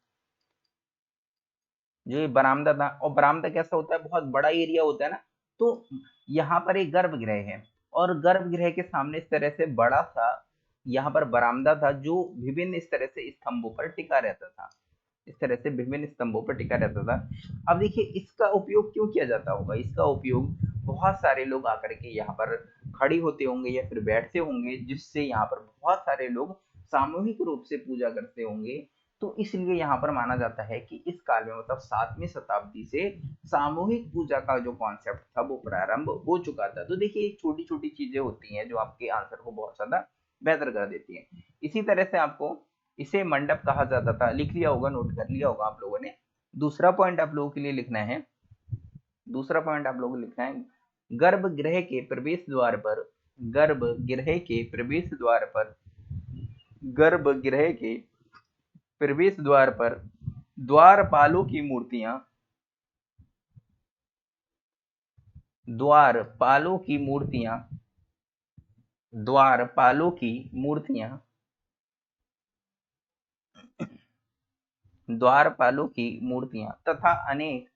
जो ये बरामदा था, और बरामदा कैसा होता है, बहुत बड़ा एरिया होता है ना। तो यहाँ पर एक गर्भगृह है, और गर्भगृह के सामने इस तरह से बड़ा सा यहाँ पर बरामदा था, जो विभिन्न इस तरह से स्तंभों पर टिका रहता था। इस तरह से विभिन्न स्तंभों पर टिका रहता था। अब देखिए इसका उपयोग क्यों किया जाता होगा? इसका उपयोग बहुत सारे लोग आकर के यहाँ पर खड़े होते होंगे या फिर बैठते होंगे, जिससे यहाँ पर बहुत सारे लोग सामूहिक रूप से पूजा करते होंगे। तो इसलिए यहाँ पर माना जाता है कि इस काल में, मतलब 7वीं शताब्दी से सामूहिक पूजा का जो कॉन्सेप्ट था वो प्रारंभ हो चुका था। तो देखिए एक छोटी छोटी चीजें होती हैं जो आपके आंसर को बहुत ज्यादा बेहतर कर देती हैं। इसी तरह से आपको इसे मंडप कहा जाता था, लिख लिया होगा, नोट कर लिया होगा आप लोगों ने। दूसरा पॉइंट आप लोगों के लिए लिखना है। दूसरा पॉइंट आप लोगों को लिखना है, गर्भगृह के प्रवेश द्वार पर गर्भगृह के प्रवेश द्वार पर गर्भगृह के प्रवेश द्वार पर द्वारपालों की मूर्तियां द्वारपालों की मूर्तियां द्वारपालों की मूर्तियां द्वारपालों की मूर्तियां तथा अनेक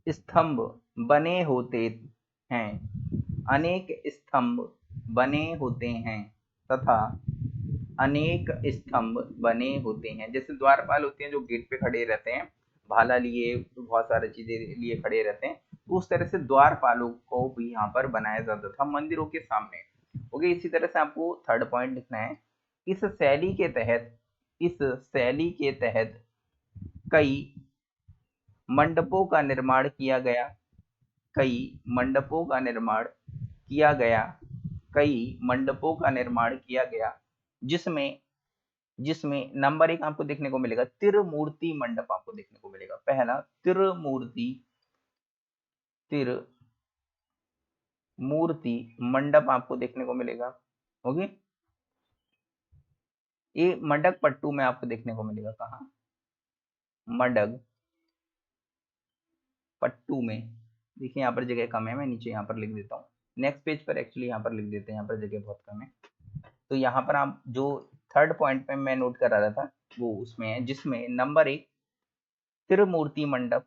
स्तंभ बने होते हैं। अनेक स्तंभ बने होते हैं तथा अनेक स्तंभ बने होते हैं। जैसे द्वारपाल होते हैं जो गेट पे खड़े रहते हैं, भाला लिए, बहुत सारी चीजें लिए खड़े रहते हैं, तो उस तरह से द्वारपालों को भी यहाँ पर बनाया जाता था मंदिरों के सामने। ओके, इसी तरह से आपको थर्ड पॉइंट लिखना है। इस शैली के तहत कई मंडपों का निर्माण किया गया। कई मंडपों का निर्माण किया गया। कई मंडपों का निर्माण किया गया, जिसमें जिसमें नंबर 1 आपको देखने को मिलेगा, त्रिमूर्ति मंडप आपको देखने को मिलेगा। पहला त्रिमूर्ति मंडप आपको देखने को मिलेगा। ओके, ये मडक पट्टू में आपको देखने को मिलेगा। कहाँ? मडग पट्टू में। देखिए यहाँ पर जगह कम है, मैं नीचे यहाँ पर लिख देता हूँ। नेक्स्ट पेज पर एक्चुअली यहाँ पर लिख देते हैं, यहाँ पर जगह बहुत कम है। तो यहाँ पर आप जो थर्ड पॉइंट में मैं नोट कर रहा था वो उसमें है, जिसमें नंबर 1 त्रिमूर्ति मंडप।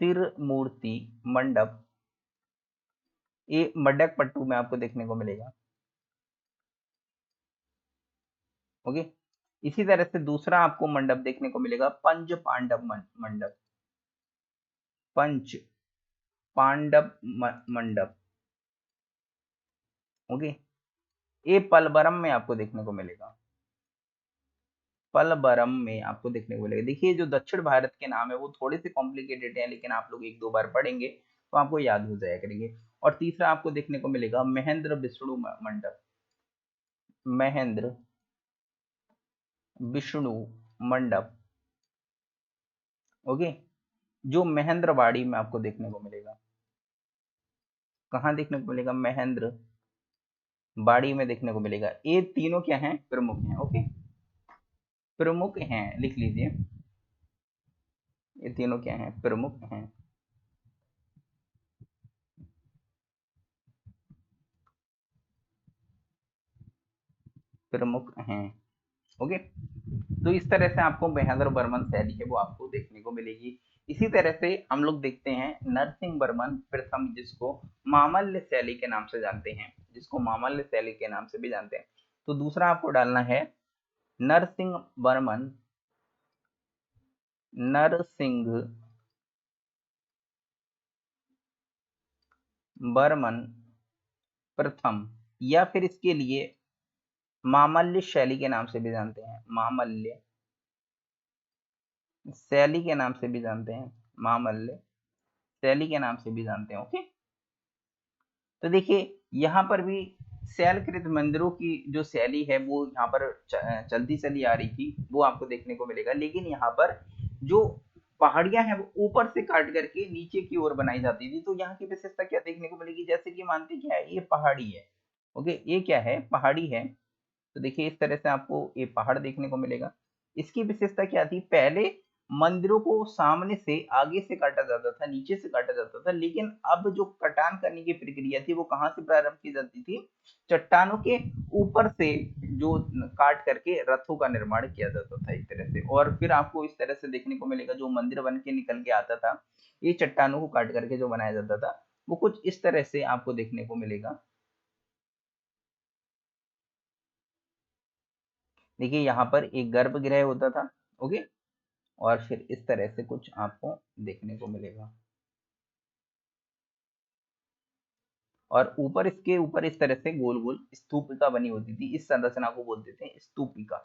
त्रिमूर्ति मंडप ये मडक पट्टू में आपको देखने को मिलेगा। ओके, इसी तरह से दूसरा आपको मंडप देखने को मिलेगा, पंच पांडव मंडप। पंच पांडव मंडप। ओके, ए पलवरम में आपको देखने को मिलेगा, पलवरम में आपको देखने को मिलेगा। देखिए जो दक्षिण भारत के नाम है वो थोड़े से कॉम्प्लिकेटेड है, लेकिन आप लोग एक दो बार पढ़ेंगे तो आपको याद हो जाया करेंगे। और तीसरा आपको देखने को मिलेगा महेंद्र विष्णु मंडप, महेंद्र विष्णु मंडप, ओके, जो महेंद्रवाड़ी में आपको देखने को मिलेगा। कहाँ देखने को मिलेगा? महेंद्र बाड़ी में देखने को मिलेगा। ये तीनों क्या हैं? प्रमुख हैं, ओके, प्रमुख हैं, लिख लीजिए, ये तीनों क्या हैं? प्रमुख हैं। प्रमुख हैं, ओके। तो इस तरह से आपको महेंद्र वर्मन शैली है वो आपको देखने को मिलेगी। इसी तरह से हम लोग देखते हैं नरसिंह वर्मन प्रथम, जिसको मामल्य शैली के नाम से जानते हैं, जिसको मामल्य शैली के नाम से भी जानते हैं। तो दूसरा आपको डालना है नरसिंह वर्मन, नरसिंह वर्मन प्रथम, या फिर इसके लिए मामल्य शैली के नाम से भी जानते हैं, मामल्य शैली के नाम से भी जानते हैं, मामल्य शैली के नाम से भी जानते हैं, ओके। तो देखिए यहाँ पर भी शैलकृत मंदिरों की जो शैली है वो यहाँ पर चलती चली आ रही थी, वो आपको देखने को मिलेगा। लेकिन यहाँ पर जो पहाड़ियां हैं वो ऊपर से काट करके नीचे की ओर बनाई जाती थी। तो यहाँ की विशेषता क्या देखने को मिलेगी? जैसे कि मानते क्या है, ये पहाड़ी है, ओके, ये क्या है? पहाड़ी है। तो देखिए इस तरह से आपको ये पहाड़ देखने को मिलेगा। इसकी विशेषता क्या थी? पहले मंदिरों को सामने से आगे से काटा जाता था, नीचे से काटा जाता था, लेकिन अब जो कटान करने की प्रक्रिया थी वो कहाँ से प्रारंभ की जाती थी? चट्टानों के ऊपर से जो काट करके रथों का निर्माण किया जाता था एक तरह से। और फिर आपको इस तरह से देखने को मिलेगा जो मंदिर बन के निकल के आता था, ये चट्टानों को काट करके जो बनाया जाता था वो कुछ इस तरह से आपको देखने को मिलेगा। देखिए यहाँ पर एक गर्भगृह होता था, ओके, और फिर इस तरह से कुछ आपको देखने को मिलेगा। और ऊपर, इसके ऊपर इस तरह से गोल गोल स्तूपिका बनी होती थी। इस संरचना को बोलते थे स्तूपिका,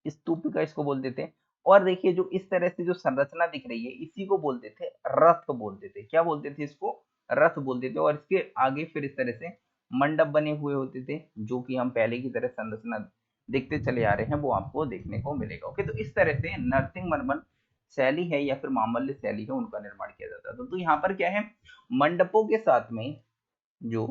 स्तूपिका इसको बोलते थे। और देखिए जो इस तरह से जो संरचना दिख रही है इसी को बोलते थे रथ, बोलते थे। क्या बोलते थे? इसको रथ बोलते थे। और इसके आगे फिर इस तरह से मंडप बने हुए होते थे, जो कि हम पहले की तरह संरचना देखते चले आ रहे हैं वो आपको देखने को मिलेगा, ओके। तो इस तरह से नरसिंहवर्मन शैली है या फिर मामल्य शैली है, उनका निर्माण किया जाता था। तो यहाँ पर क्या है, मंडपों के साथ में जो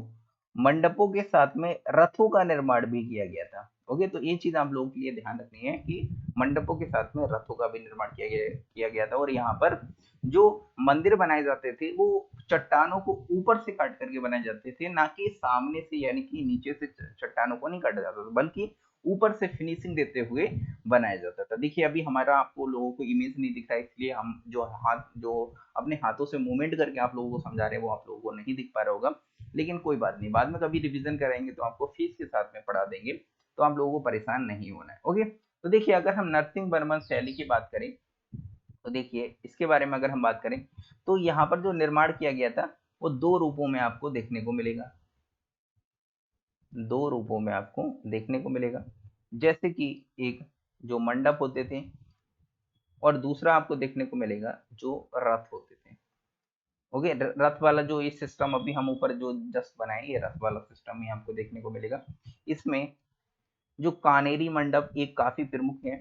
मंडपों के साथ में रथों का निर्माण भी किया गया था, ओके। तो ये चीज आप लोगों के लिए ध्यान रखनी है कि मंडपों के साथ में रथों का भी निर्माण किया गया था। और यहाँ पर जो मंदिर बनाए जाते थे वो चट्टानों को ऊपर से काट करके बनाए जाते थे, ना कि सामने से, यानी कि नीचे से चट्टानों को नहीं काटा जाता था, बल्कि ऊपर से फिनिशिंग देते हुए बनाया जाता था। देखिए अभी हमारा आपको लोगों को इमेज नहीं दिख रहा है, इसलिए हम जो अपने हाथों से मूवमेंट करके आप लोगों को समझा रहे हैं वो आप लोगों को नहीं दिख पा रहा होगा। लेकिन कोई बात नहीं, बाद में कभी रिवीजन कराएंगे तो आपको फीस के साथ में पढ़ा देंगे, तो आप लोगों को परेशान नहीं होना है, ओके। तो देखिए अगर हम नरसिंह वर्मन शैली की बात करें तो देखिए इसके बारे में अगर हम बात करें तो यहाँ पर जो निर्माण किया गया था वो दो रूपों में आपको देखने को मिलेगा, दो रूपों में आपको देखने को मिलेगा। जैसे कि एक जो मंडप होते थे और दूसरा आपको देखने को मिलेगा जो रथ होते थे, ओके। रथ वाला जो ये सिस्टम अभी हम ऊपर जो जस्ट बनाए, ये रथ वाला सिस्टम ही आपको देखने को मिलेगा। इसमें जो कानेरी मंडप एक काफी प्रमुख है,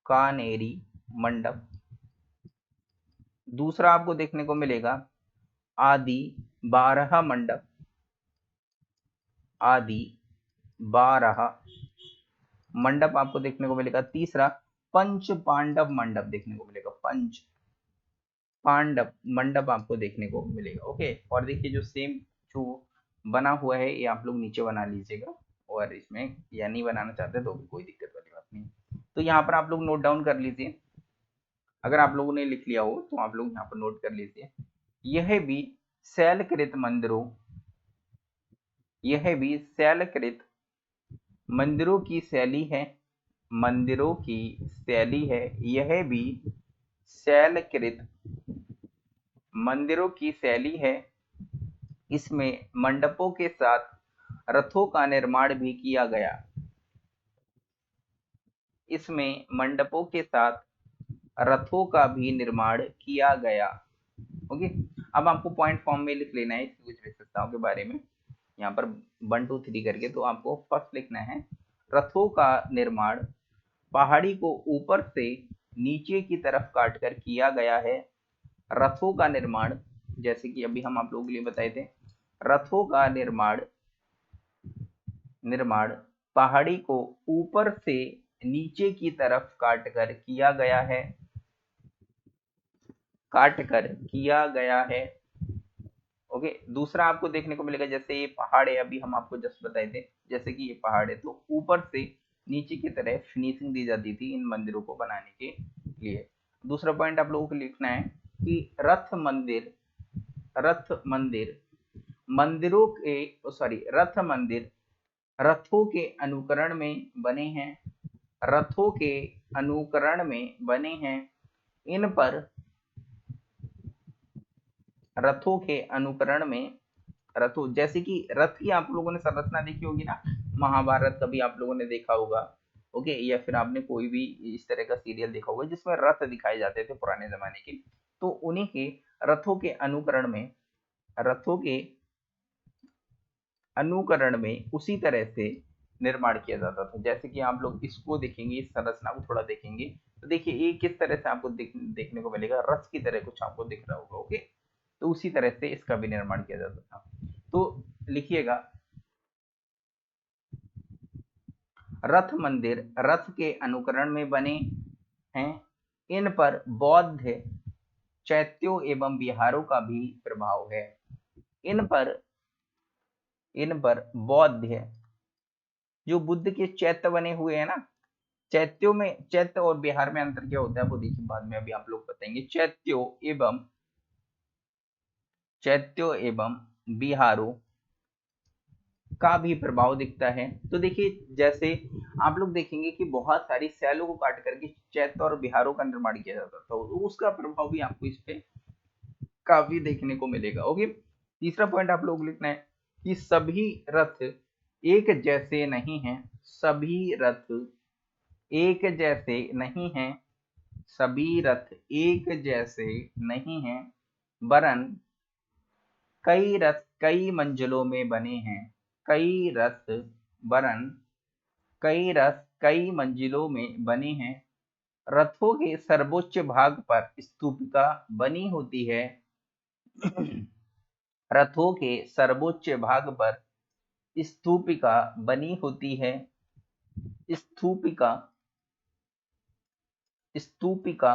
कानेरी मंडप। दूसरा आपको देखने को मिलेगा आदि बारह मंडप, आदि बारह मंडप आपको देखने को मिलेगा। तीसरा पंच पांडव मंडप देखने को मिलेगा, पंच पांडव मंडप आपको देखने को मिलेगा, ओके। और देखिए जो सेम जो बना हुआ है ये आप लोग नीचे बना लीजिएगा, और इसमें या नहीं बनाना चाहते तो भी कोई दिक्कत वाली बात नहीं। तो यहाँ पर आप लोग नोट डाउन कर लीजिए, अगर आप लोगों ने लिख लिया हो तो आप लोग यहाँ पर नोट कर लीजिए। यह भी शैलकृत मंदिरों, यह भी शैलकृत मंदिरों की शैली है, मंदिरों की शैली है। यह भी शैलकृत मंदिरों की शैली है। इसमें मंडपों के साथ रथों का निर्माण भी किया गया। इसमें मंडपों के साथ रथों का भी निर्माण किया गया। ओके, अब आपको पॉइंट फॉर्म में लिख लेना है इसकी कुछ विशेषताओं के बारे में, यहाँ पर 1 2 3 करके। तो आपको फर्स्ट लिखना है, रथों का निर्माण पहाड़ी को ऊपर से नीचे की तरफ काटकर किया गया है। रथों का निर्माण, जैसे कि अभी हम आप लोगों के लिए बताए थे, रथों का निर्माण निर्माण पहाड़ी को ऊपर से नीचे की तरफ काटकर किया गया है। काटकर किया गया है। ओके, दूसरा आपको देखने को मिलेगा, जैसे ये पहाड़ है, अभी हम आपको जस्ट बताए थे, जैसे कि ये पहाड़ है तो ऊपर से नीचे की तरह फिनिशिंग दी जाती थी इन मंदिरों को बनाने के लिए। दूसरा पॉइंट आप लोगों को लिखना है कि रथ मंदिर मंदिरों के सॉरी रथ मंदिर रथों के अनुकरण में बने हैं। रथों के अनुकरण में बने हैं। इन पर रथों के अनुकरण में रथों, जैसे कि रथ की आप लोगों ने संरचना देखी होगी ना, महाभारत कभी आप लोगों ने देखा होगा। ओके, या फिर आपने कोई भी इस तरह का सीरियल देखा होगा जिसमें रथ दिखाए जाते थे पुराने जमाने के, तो उन्हीं के रथों के अनुकरण में, रथों के अनुकरण में उसी तरह से निर्माण किया जाता था। जैसे कि आप लोग इसको देखेंगे, इस संरचना को थोड़ा देखेंगे तो देखिए ये किस तरह से आपको देखने को मिलेगा, रथ की तरह कुछ आपको दिख रहा होगा। ओके, तो उसी तरह से इसका भी निर्माण किया जाता था। तो लिखिएगा, रथ मंदिर रथ के अनुकरण में बने हैं। इन पर बौद्ध चैत्यों एवं विहारों का भी प्रभाव है। इन पर बौद्ध, जो बुद्ध के चैत्य बने हुए हैं ना, चैत्यों में, चैत्य और विहार में अंतर क्या होता है वो देखिए बाद में अभी आप लोग बताएंगे। चैत्यों एवं विहारों का भी प्रभाव दिखता है। तो देखिए जैसे आप लोग देखेंगे कि बहुत सारी शैलों को काट करके चैत्य और विहारों का निर्माण किया जाता था, तो उसका प्रभाव भी आपको इस पे काफी देखने को मिलेगा। ओके, तीसरा पॉइंट आप लोग लिखना है कि सभी रथ एक जैसे नहीं हैं। सभी रथ एक जैसे नहीं हैं। सभी रथ एक जैसे नहीं हैं, वरन कई रथ कई मंजिलों में बने हैं। कई रथ वरन कई रथ कई मंजिलों में बने हैं। रथों के सर्वोच्च भाग पर स्तूपिका बनी होती है। रथों के सर्वोच्च भाग पर स्तूपिका बनी होती है। स्तूपिका स्तूपिका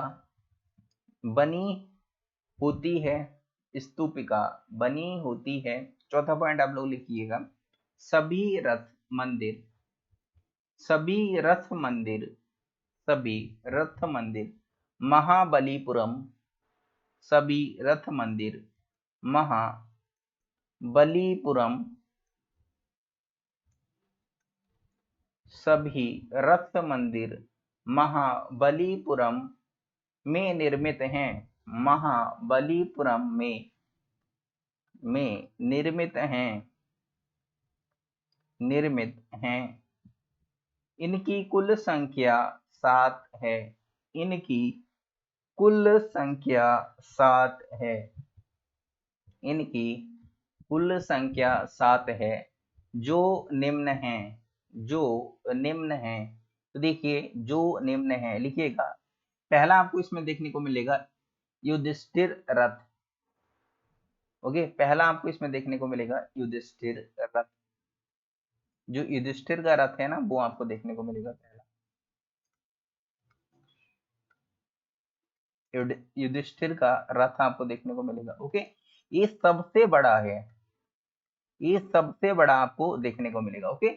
बनी होती है। स्तूपिका बनी होती है। चौथा पॉइंट आप लोग लिखिएगा, सभी रथ मंदिर सभी रथ मंदिर सभी रथ मंदिर महाबलीपुरम सभी रथ मंदिर महाबलीपुरम सभी रथ मंदिर महाबलीपुरम में निर्मित हैं। महाबलीपुरम में निर्मित हैं। इनकी कुल संख्या 7 है। इनकी कुल संख्या 7 है। इनकी कुल संख्या 7 है, जो निम्न है। जो निम्न है, तो देखिए जो निम्न है लिखिएगा। पहला आपको इसमें देखने को मिलेगा युधिष्ठिर रथ। ओके, पहला आपको इसमें देखने को मिलेगा युधिष्ठिर रथ। जो युधिष्ठिर का रथ है ना, वो आपको देखने को मिलेगा पहला। युधिष्ठिर का रथ आपको देखने को मिलेगा। ओके, ये सबसे बड़ा है। ये सबसे बड़ा आपको देखने को मिलेगा। ओके,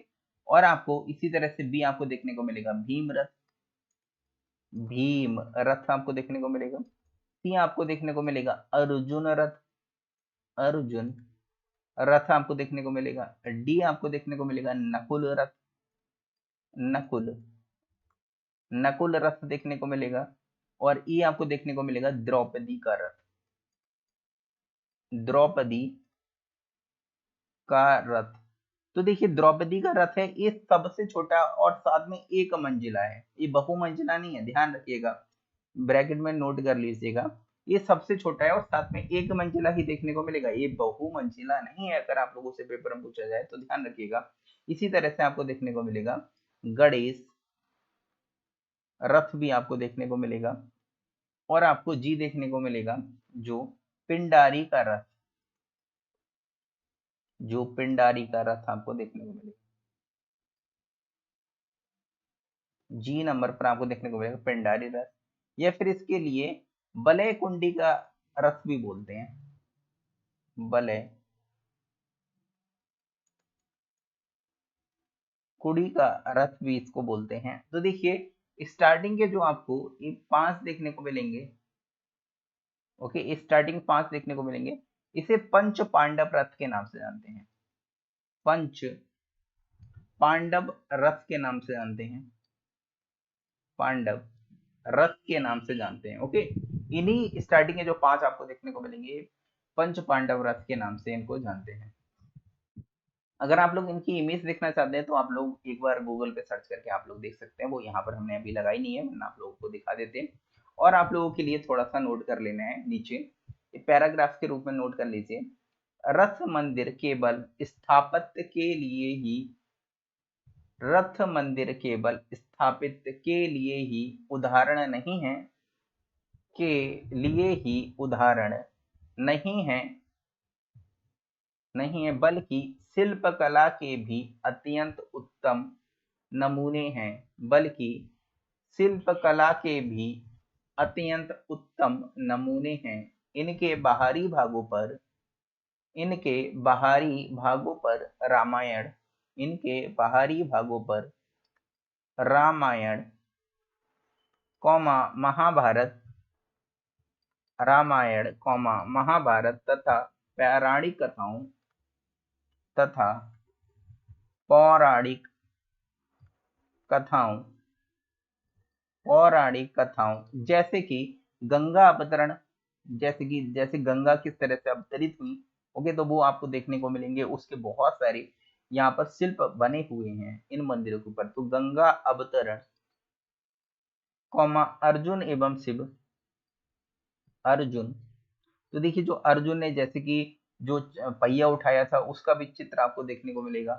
और आपको इसी तरह से भी आपको देखने को मिलेगा भीम रथ। भीम रथ आपको देखने को मिलेगा। सी आपको देखने को मिलेगा अर्जुन रथ। अर्जुन रथ आपको देखने को मिलेगा। डी आपको देखने को मिलेगा नकुल रथ। नकुल नकुल रथ देखने को मिलेगा। और ई आपको देखने को मिलेगा द्रौपदी का रथ। द्रौपदी का रथ। तो देखिए द्रौपदी का रथ है, ये सबसे छोटा और साथ में एक मंजिला है, ये बहुमंजिला नहीं है, ध्यान रखिएगा, ब्रैकेट में नोट कर लीजिएगा। ये सबसे छोटा है और साथ में एक मंजिला ही देखने को मिलेगा, ये बहुमंजिला नहीं है। अगर आप लोगों से पेपर में पूछा जाए तो ध्यान रखिएगा। इसी तरह से आपको देखने को मिलेगा गणेश रथ भी आपको देखने को मिलेगा, और आपको जी देखने को मिलेगा जो पिंडारी का रथ, जो पिंडारी का रथ आपको देखने को मिलेगा। जी नंबर पर आपको देखने को मिलेगा पिंडारी रथ, या फिर इसके लिए बलय कुंडी का रथ भी बोलते हैं, बलय कुड़ी का रथ भी इसको बोलते हैं। तो देखिए स्टार्टिंग के जो आपको ये 5 देखने को मिलेंगे, ओके, स्टार्टिंग 5 देखने को मिलेंगे, इसे पंच पांडव रथ के नाम से जानते हैं, पंच पांडव रथ के नाम से जानते हैं, पांडव रथ के नाम से जानते हैं। ओके, इन्हीं स्टार्टिंग के जो 5 आपको देखने को मिलेंगे पंच पांडव रथ के नाम से इनको जानते हैं। अगर आप लोग इनकी इमेज देखना चाहते हैं तो आप लोग एक बार गूगल पे सर्च करके आप लोग देख सकते हैं, वो यहाँ पर हमने अभी लगाई नहीं है, वरना आप लोगों को दिखा देते हैं। और आप लोगों के लिए थोड़ा सा नोट कर लेना है, नीचे पैराग्राफ के रूप में नोट कर लीजिए। रथ मंदिर केवल स्थापत्य के लिए ही, रथ मंदिर केवल स्थापित के लिए ही उदाहरण नहीं है, के लिए ही उदाहरण नहीं है, नहीं है, बल्कि शिल्पकला के भी अत्यंत उत्तम नमूने हैं, बल्कि शिल्पकला के भी अत्यंत उत्तम नमूने हैं। इनके बाहरी भागों पर, इनके बाहरी भागों पर रामायण, इनके बाहरी भागों पर रामायण कौमा महाभारत, रामायण कौमा महाभारत तथा पौराणिक कथाओं, तथा पौराणिक कथाओं, पौराणिक कथाओं जैसे कि गंगा अवतरण, जैसे गंगा किस तरह से अवतरित हुई, ओके, तो वो आपको देखने को मिलेंगे। उसके बहुत सारे यहाँ पर शिल्प बने हुए हैं इन मंदिरों के ऊपर। तो गंगा अवतरण कौमा अर्जुन एवं शिव, अर्जुन, तो देखिए जो अर्जुन ने जैसे कि जो पहिया उठाया था उसका भी चित्र आपको देखने को मिलेगा,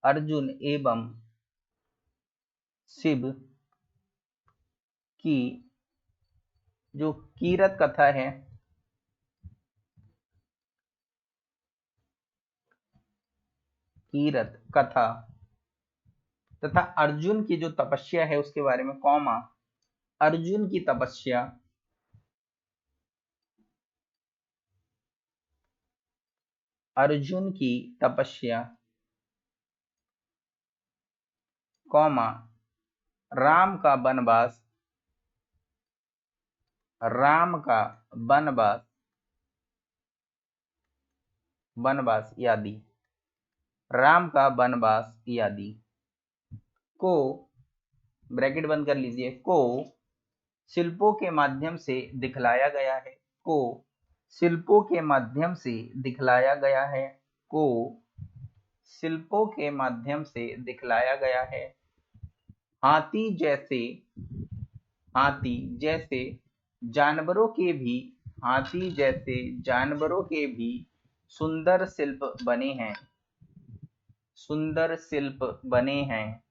अर्जुन एवं शिव की जो कीरत कथा है, कीरत कथा तथा अर्जुन की जो तपस्या है उसके बारे में, कौमा अर्जुन की तपस्या, अर्जुन की तपस्या कौमा राम का वनवास, राम का वनवास, वनवास आदि, राम का वनवास आदि को, ब्रैकेट बंद कर लीजिए, को शिल्पों के माध्यम से दिखलाया गया है, को शिल्पों के माध्यम से दिखलाया गया है, को शिल्पों के माध्यम से दिखलाया गया है। हाथी जैसे, हाथी जैसे जानवरों के भी, हाथी जैसे जानवरों के भी सुंदर शिल्प बने हैं, सुंदर शिल्प बने हैं,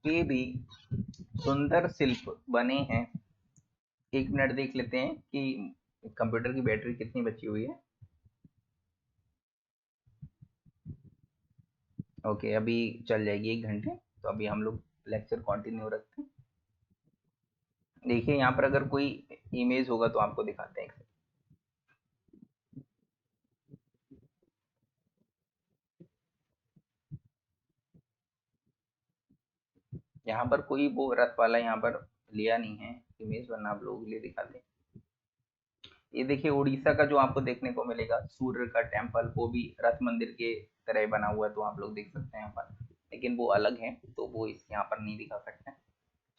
के भी सुंदर शिल्प बने हैं। 1 मिनट देख लेते हैं कि कंप्यूटर की बैटरी कितनी बची हुई है। ओके, अभी चल जाएगी 1 घंटे, तो अभी हम लोग लेक्चर कंटिन्यू रखते हैं। देखिए यहाँ पर अगर कोई इमेज होगा तो आपको दिखाते हैं। यहाँ पर कोई वो रथ वाला यहाँ पर लिया नहीं है इमेज, वरना आप लोगों के लिए दिखा दें। ये देखिए उड़ीसा का जो आपको देखने को मिलेगा सूर्य का टेम्पल, वो भी रथ मंदिर के तरह बना हुआ है, तो आप लोग देख सकते हैं यहाँ पर, लेकिन वो अलग है तो वो इस यहाँ पर नहीं दिखा सकते हैं।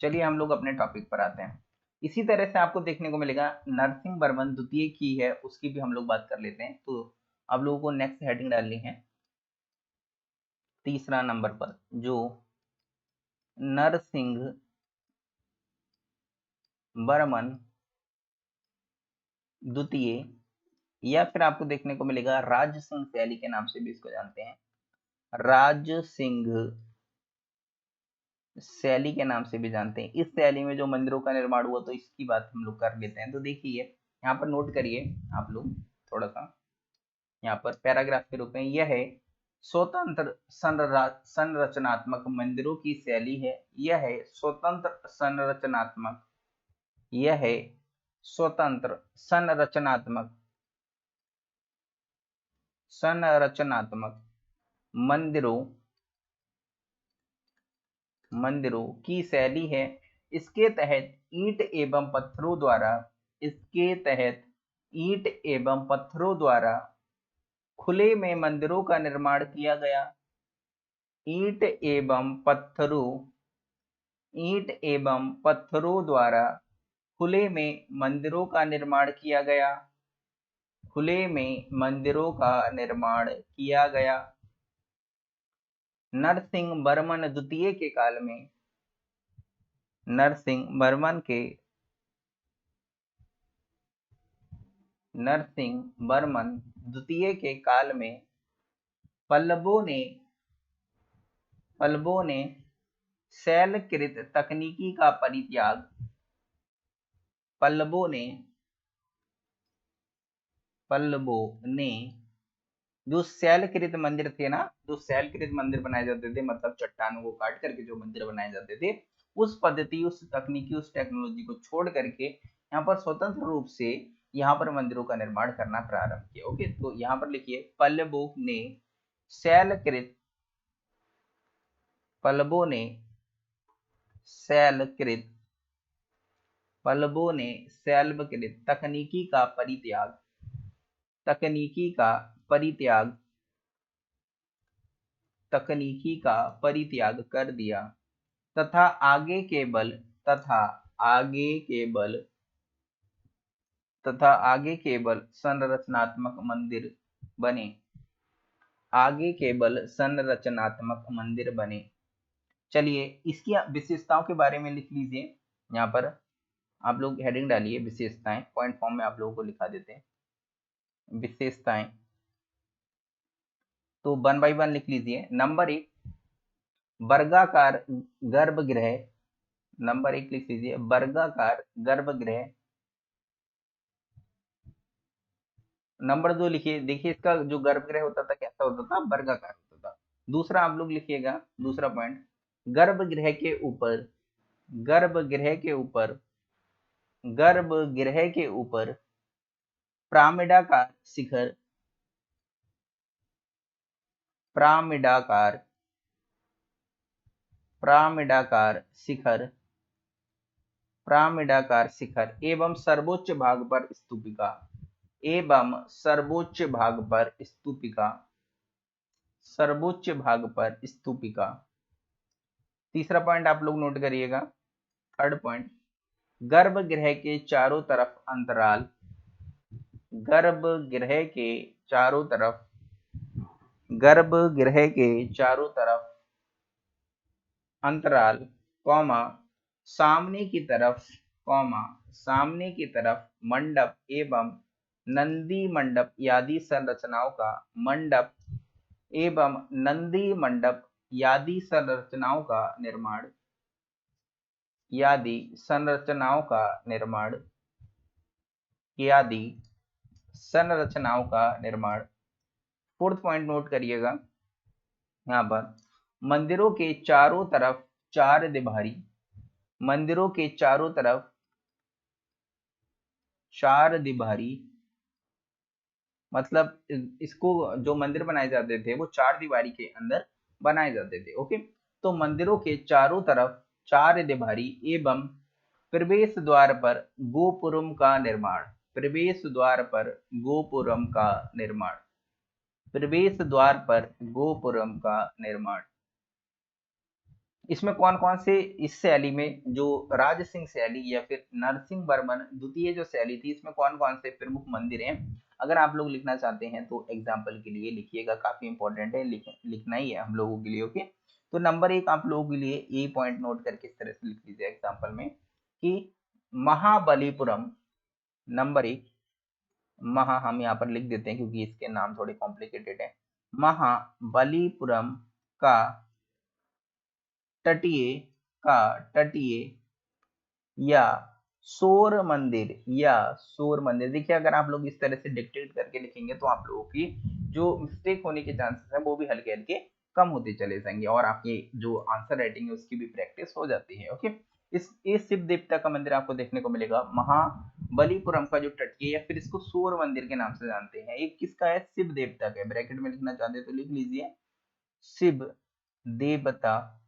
चलिए हम लोग अपने टॉपिक पर आते हैं। इसी तरह से आपको देखने को मिलेगा नरसिंह वर्मन द्वितीय की है, उसकी भी हम लोग बात कर लेते हैं। तो आप लोगों को नेक्स्ट हेडिंग डालनी है तीसरा नंबर पर, जो नरसिंह वर्मन द्वितीय, या फिर आपको देखने को मिलेगा राज सिंह सैली के नाम से भी इसको जानते हैं, राज सिंह शैली के नाम से भी जानते हैं। इस शैली में जो मंदिरों का निर्माण हुआ, तो इसकी बात हम लोग कर लेते हैं। तो देखिए यहाँ पर नोट करिए आप लोग थोड़ा सा, यहाँ पर पैराग्राफ के रूप में, यह है स्वतंत्र संरचनात्मक मंदिरों की शैली है। यह है स्वतंत्र संरचनात्मक, यह है स्वतंत्र संरचनात्मक मंदिरों की शैली है। इसके तहत ईंट एवं पत्थरों द्वारा, इसके तहत ईंट एवं पत्थरों द्वारा खुले में मंदिरों का निर्माण किया गया। ईंट एवं पत्थरों द्वारा खुले में मंदिरों का निर्माण किया गया। खुले में मंदिरों का निर्माण किया गया। नरसिंह वर्मन द्वितीय के काल में, नरसिंह वर्मन द्वितीय के काल में पल्लवों ने शैलकृत तकनीकी का परित्याग, पल्लवों ने जो शैलकृत मंदिर थे ना, जो शैलकृत मंदिर बनाए जाते थे, मतलब चट्टानों को काट करके जो मंदिर बनाए जाते थे, उस पद्धति, उस तकनीकी, उस टेक्नोलॉजी को छोड़ करके यहाँ पर स्वतंत्र रूप से यहाँ पर मंदिरों का निर्माण करना प्रारंभ किया। ओके, तो यहाँ पर लिखिए पल्लवों ने शैलकृत तकनीकी का परित्याग कर दिया तथा आगे केवल संरचनात्मक मंदिर बने। चलिए इसकी विशेषताओं के बारे में लिख लीजिए। यहाँ पर आप लोग हेडिंग डालिए विशेषताएं, पॉइंट फॉर्म में आप लोगों को लिखा देते हैं विशेषताएं। तो 1 by 1 लिख लीजिए। नंबर 1, वर्गाकार गर्भगृह। नंबर 1 लिख लीजिए, वर्गाकार गर्भगृह। नंबर 2 लिखिए, देखिए इसका जो गर्भगृह होता था कैसा होता था, वर्गाकार होता था। दूसरा आप लोग लिखिएगा, दूसरा पॉइंट, गर्भगृह के ऊपर पिरामिडाकार शिखर एवं सर्वोच्च भाग पर स्तूपिका। तीसरा पॉइंट आप लोग नोट करिएगा, थर्ड पॉइंट, गर्भगृह के चारों तरफ अंतराल, सामने की तरफ मंडप एवं नंदी मंडप यादि संरचनाओं का निर्माण। फोर्थ पॉइंट नोट करिएगा, यहाँ पर मंदिरों के चारों तरफ चार दीवारी, मतलब इसको जो मंदिर बनाए जाते थे वो चार दीवारी के अंदर बनाए जाते थे। ओके, तो मंदिरों के चारों तरफ चार दीवारी एवं प्रवेश द्वार पर गोपुरम का निर्माण। इसमें कौन कौन से, इस शैली में जो राज सिंह शैली या फिर नरसिंह वर्मन द्वितीय जो शैली थी, इसमें कौन कौन से प्रमुख मंदिर हैं, अगर आप लोग लिखना चाहते हैं तो एग्जाम्पल के लिए लिखिएगा, काफी इंपॉर्टेंट है, लिखना ही है हम लोगों के लिए। ओके, तो नंबर एक आप लोगों के लिए ये पॉइंट नोट करके इस तरह से लिख लीजिए एग्जाम्पल में कि महाबलीपुरम, नंबर एक, हम यहाँ पर लिख देते हैं क्योंकि इसके नाम थोड़े कॉम्प्लिकेटेड है। महाबलीपुरम का तटीय तटीय या शोर मंदिर, देखिए अगर आप लोग इस तरह से डिक्टेट करके लिखेंगे तो आप लोगों की जो मिस्टेक होने के चांसेस है वो भी हल्के हल्के कम होते चले जाएंगे और आपकी जो आंसर राइटिंग है उसकी भी प्रैक्टिस हो जाती है। ओके, इस शिव देवता का मंदिर आपको देखने को मिलेगा महाबलीपुरम का जो तटीय, या फिर इसको सूर्य मंदिर के नाम से जानते हैं, ये किसका है, शिव देवता का है। ब्रैकेट में लिखना चाहते हैं तो लिख लीजिए शिव देवता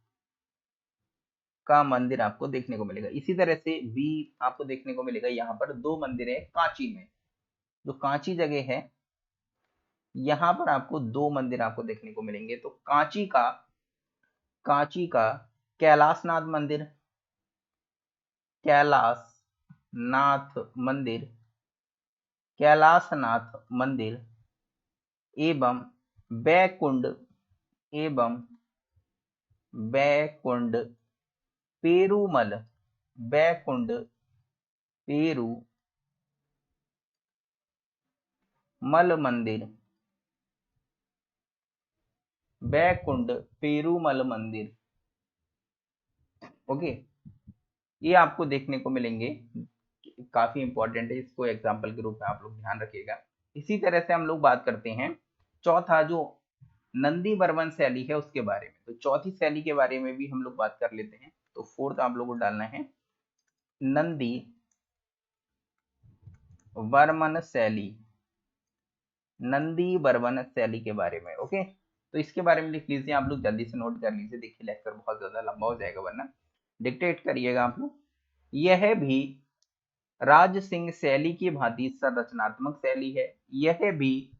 का मंदिर आपको देखने को मिलेगा। इसी तरह से भी आपको देखने को मिलेगा, यहाँ पर दो मंदिर है कांची में, जो कांची जगह है यहाँ पर आपको दो मंदिर आपको देखने को मिलेंगे। तो कांची का कैलाशनाथ मंदिर, कैलाशनाथ मंदिर, कैलाशनाथ मंदिर एवं बैकुंड बैकुंड पेरूमल, बैकुंड पेरूमल मंदिर, बैकुंड पेरूमल मंदिर। ओके, ये आपको देखने को मिलेंगे, काफी इंपॉर्टेंट है, इसको एग्जाम्पल के रूप में आप लोग ध्यान रखिएगा। इसी तरह से हम लोग बात करते हैं चौथा जो नंदी बर्मन शैली है उसके बारे में। तो चौथी शैली के बारे में भी हम लोग बात कर लेते हैं। तो फोर्थ आप लोगों को डालना है नंदी बर्मन शैली, नंदी बर्मन शैली के बारे में। ओके, तो इसके बारे में लिख लीजिए, आप लोग जल्दी से नोट कर लीजिए, देखिए लेक्चर बहुत ज्यादा लंबा हो जाएगा वरना, डिक्टेट करिएगा आप लोग। यह भी राज सिंह शैली की भांति संरचनात्मक शैली है, यह भी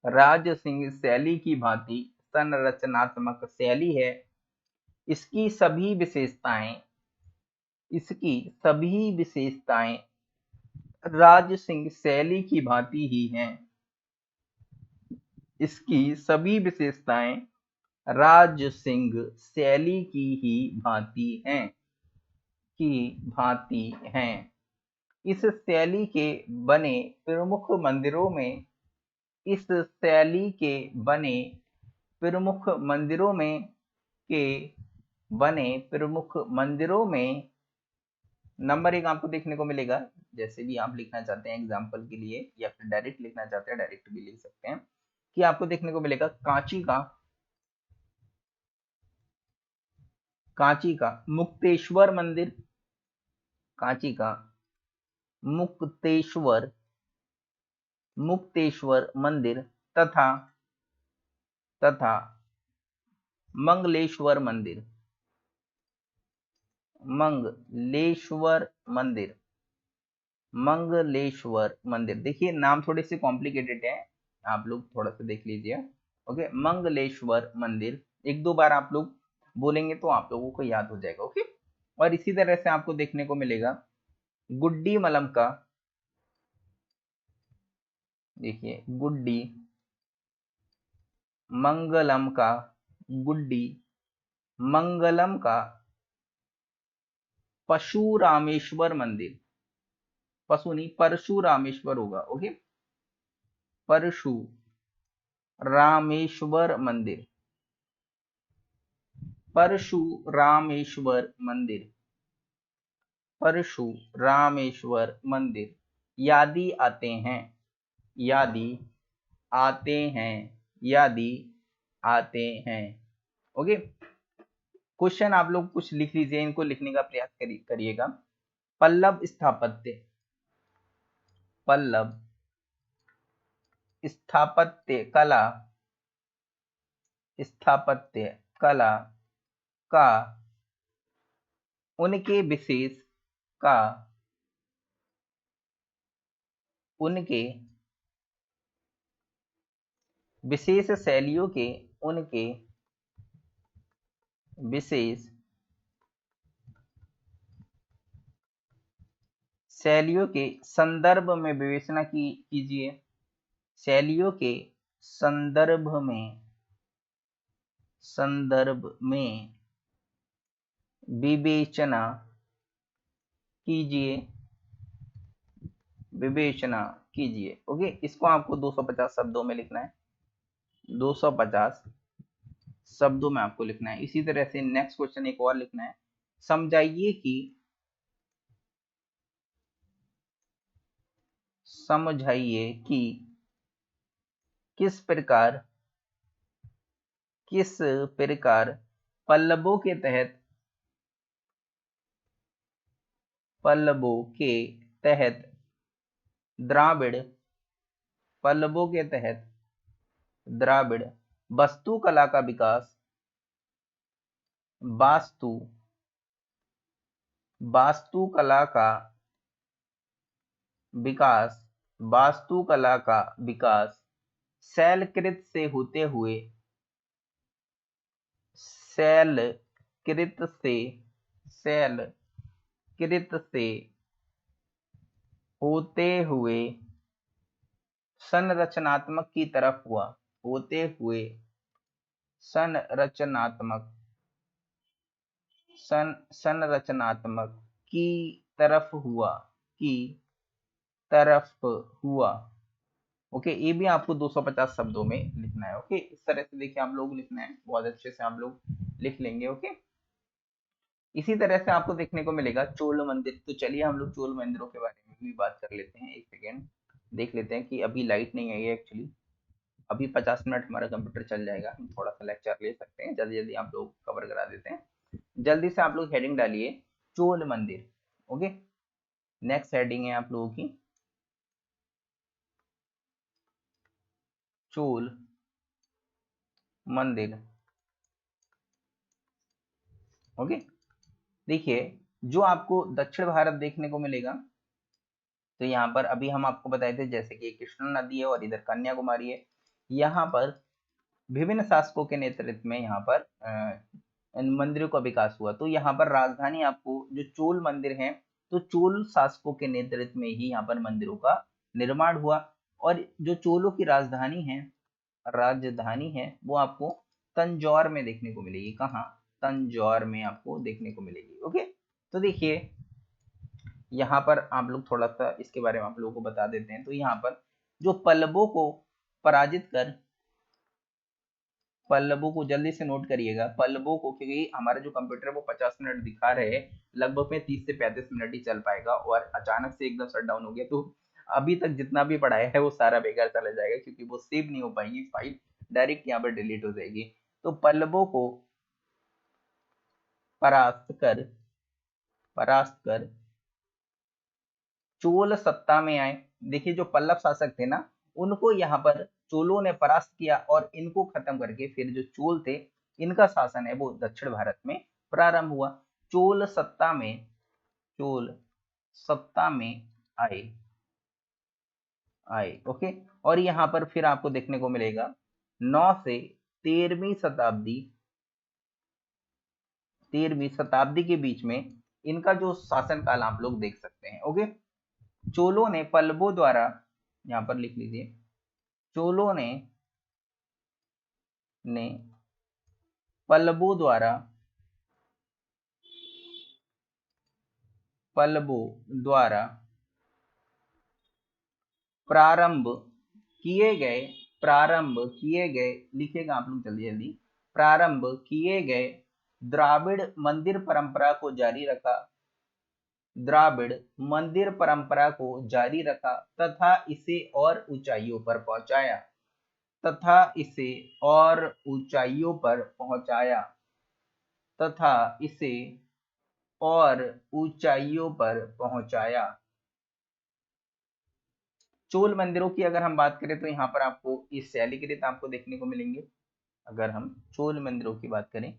राज सिंह शैली की भांति संरचनात्मक शैली है। इसकी सभी विशेषताएं राज सिंह शैली की भांति ही हैं। इसकी सभी विशेषताएं राज सिंह शैली की ही भांति हैं। इस शैली के बने प्रमुख मंदिरों में नंबर एक आपको देखने को मिलेगा, जैसे भी आप लिखना चाहते हैं एग्जाम्पल के लिए या फिर डायरेक्ट लिखना चाहते हैं डायरेक्ट भी लिख सकते हैं, कि आपको देखने को मिलेगा कांची का मुक्तेश्वर मंदिर, कांची का मुक्तेश्वर मंदिर तथा मंगलेश्वर मंदिर। देखिए नाम थोड़े से कॉम्प्लिकेटेड है, आप लोग थोड़ा सा देख लीजिए। ओके, मंगलेश्वर मंदिर एक दो बार आप लोग बोलेंगे तो आप लोगों को याद हो जाएगा। ओके, और इसी तरह से आपको देखने को मिलेगा गुड्डी मलम का, देखिए गुड्डी मंगलम का परशुरामेश्वर मंदिर, पशु नहीं परशुरामेश्वर होगा। ओके, परशुरामेश्वर मंदिर यादी आते हैं। ओके, क्वेश्चन आप लोग कुछ लिख लीजिए, इनको लिखने का प्रयास करिएगा। पल्लव स्थापत्य कला का उनके विशेष शैलियों के उनके विशेष शैलियों के संदर्भ में विवेचना कीजिए। शैलियों के संदर्भ में विवेचना कीजिए। ओके, इसको आपको 250 शब्दों में लिखना है। 250 शब्दों में आपको लिखना है। इसी तरह से नेक्स्ट क्वेश्चन एक और लिखना है। समझाइए कि किस प्रकार पल्लवों के तहत द्राविड़ वास्तुकला का विकास शैलकृत से होते हुए संरचनात्मक की तरफ हुआ। ओके, ये भी आपको 250 शब्दों में लिखना है। ओके, इस तरह से देखिए आप लोग लिखना है, बहुत अच्छे से आप लोग लिख लेंगे। ओके, इसी तरह से आपको देखने को मिलेगा चोल मंदिर। तो चलिए हम लोग चोल मंदिरों के बारे में भी बात कर लेते हैं। एक सेकेंड देख लेते हैं कि अभी लाइट नहीं आई है एक्चुअली। अभी 50 मिनट हमारा कंप्यूटर चल जाएगा, हम थोड़ा सा लेक्चर ले सकते हैं। जल्दी जल्दी आप लोग कवर करा देते हैं। जल्दी से आप लोग हेडिंग डालिए चोल मंदिर। ओके, नेक्स्ट हेडिंग है आप लोगों की चोल मंदिर। ओके, देखिए जो आपको दक्षिण भारत देखने को मिलेगा, तो यहाँ पर अभी हम आपको बताए थे जैसे कि कृष्णा नदी है और इधर कन्याकुमारी है। यहाँ पर विभिन्न शासकों के नेतृत्व में यहाँ पर इन मंदिरों का विकास हुआ। तो यहाँ पर राजधानी आपको जो चोल मंदिर है, तो चोल शासकों के नेतृत्व में ही यहाँ पर मंदिरों का निर्माण हुआ। और जो चोलों की राजधानी है वो आपको तंजौर में देखने को मिलेगी। कहाँ? तंजौर में आपको देखने को मिलेगी। ओके, तो देखिए यहाँ पर आप लोग थोड़ा सा इसके बारे में आप लोगों को बता देते हैं। तो यहाँ पर जो पल्लवों को पराजित कर, पल्लवों को जल्दी से नोट करिएगा, पल्लवों को, क्योंकि हमारा जो कंप्यूटर है वो 50 मिनट दिखा रहे हैं, लगभग में 30 से 35 मिनट ही चल पाएगा और अचानक से एकदम शट डाउन हो गया तो अभी तक जितना भी पढ़ाया है वो सारा बेकार चला जाएगा, क्योंकि वो सेव नहीं हो पाएगी फाइल, डायरेक्ट यहाँ पर डिलीट हो जाएगी। तो पल्लवों को परास्त कर चोल सत्ता में आए। देखिए जो पल्लव शासक थे ना, उनको यहाँ पर चोलों ने परास्त किया और इनको खत्म करके फिर जो चोल थे इनका शासन है वो दक्षिण भारत में प्रारंभ हुआ। चोल सत्ता में आए। ओके, और यहाँ पर फिर आपको देखने को मिलेगा 9 से 13वीं शताब्दी के बीच में इनका जो शासन काल आप लोग देख सकते हैं। ओके, चोलों ने पल्लवों द्वारा, यहां पर लिख लीजिए, चोलों ने पल्लवों द्वारा प्रारंभ किए गए, लिखेगा आप लोग जल्दी जल्दी, प्रारंभ किए गए द्राविड़ मंदिर परंपरा को जारी रखा तथा इसे और ऊंचाइयों पर पहुंचाया। चोल मंदिरों की अगर हम बात करें तो यहाँ पर आपको इस शैलीकृत आपको देखने को मिलेंगे। अगर हम चोल मंदिरों की बात करें,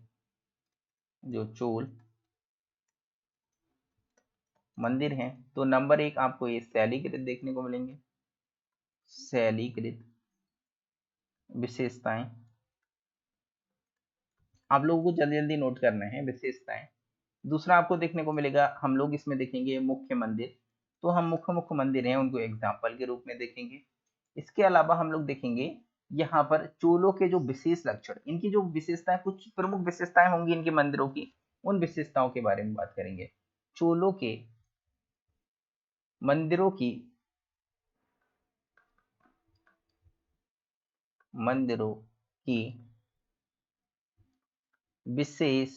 जो चोल मंदिर हैं, तो नंबर 1 आपको ये शैलीकृत देखने को मिलेंगे। शैलीकृत विशेषताएं, आप लोगों को जल्दी जल्दी नोट करना है विशेषताएं। दूसरा आपको देखने को मिलेगा, हम लोग इसमें देखेंगे मुख्य मंदिर। तो हम मुख्य मुख्य मंदिर हैं उनको एग्जाम्पल के रूप में देखेंगे। इसके अलावा हम लोग देखेंगे यहाँ पर चोलों के जो विशेष लक्षण, इनकी जो विशेषताएं, कुछ प्रमुख विशेषताएं होंगी इनके मंदिरों की, उन विशेषताओं के बारे में बात करेंगे। चोलों के मंदिरों की विशेष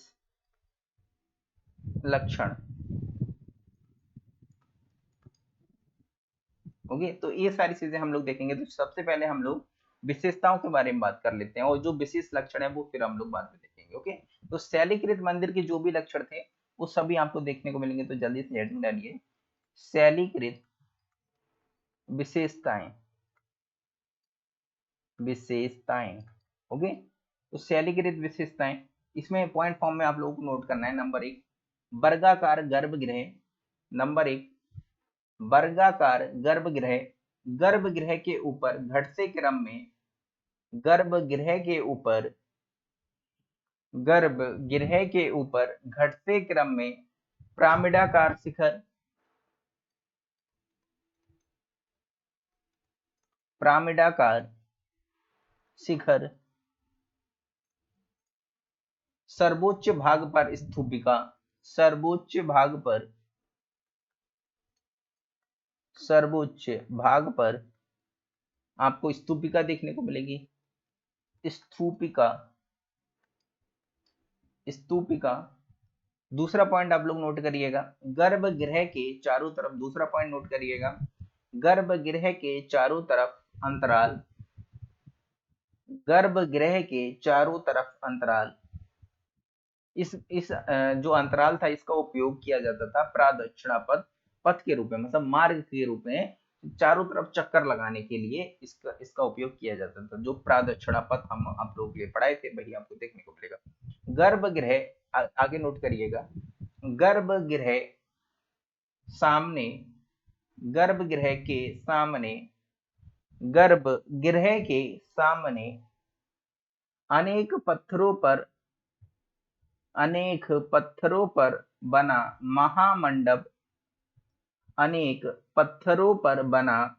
लक्षण। ओके, तो ये सारी चीजें हम लोग देखेंगे। तो सबसे पहले हम लोग विशेषताओं के बारे में बात कर लेते हैं, और जो विशेष लक्षण है वो फिर हम लोग बाद में देखेंगे। ओके, तो शैलीकृत मंदिर के जो भी लक्षण थे वो सभी आपको देखने को मिलेंगे। तो जल्दी से हेडिंग डालिए, शैलीकृत विशेषताएं। ओके, तो शैलीकृत विशेषताएं, इसमें पॉइंट फॉर्म में आप लोगों को नोट करना है। नंबर 1, वर्गाकार गर्भगृह। नंबर 1, वर्गाकार गर्भगृह। गर्भगृह के ऊपर घटते क्रम में, गर्भगृह के ऊपर घटते क्रम में पिरामिडाकार शिखर, सर्वोच्च भाग पर स्तूपिका, सर्वोच्च भाग पर आपको स्तूपिका देखने को मिलेगी। स्तूपिका। दूसरा पॉइंट आप लोग नोट करिएगा, गर्भगृह के चारों तरफ, दूसरा पॉइंट नोट करिएगा, गर्भगृह के चारों तरफ अंतराल, गर्भगृह के चारों तरफ अंतराल। इस जो अंतराल था इसका उपयोग किया जाता था प्रदक्षिणा पथ के रूप में, मतलब मार्ग के रूप में, चारों तरफ चक्कर लगाने के लिए इसका उपयोग किया जाता था। जो प्रदक्षिणा पथ हम आप लोगों के लिए पढ़ाए थे वही आपको देखने को मिलेगा। गर्भगृह, आगे नोट करिएगा, गर्भगृह सामने, गर्भगृह के सामने अनेक पत्थरों पर बना महामंडप, अनेक पत्थरों पर बना,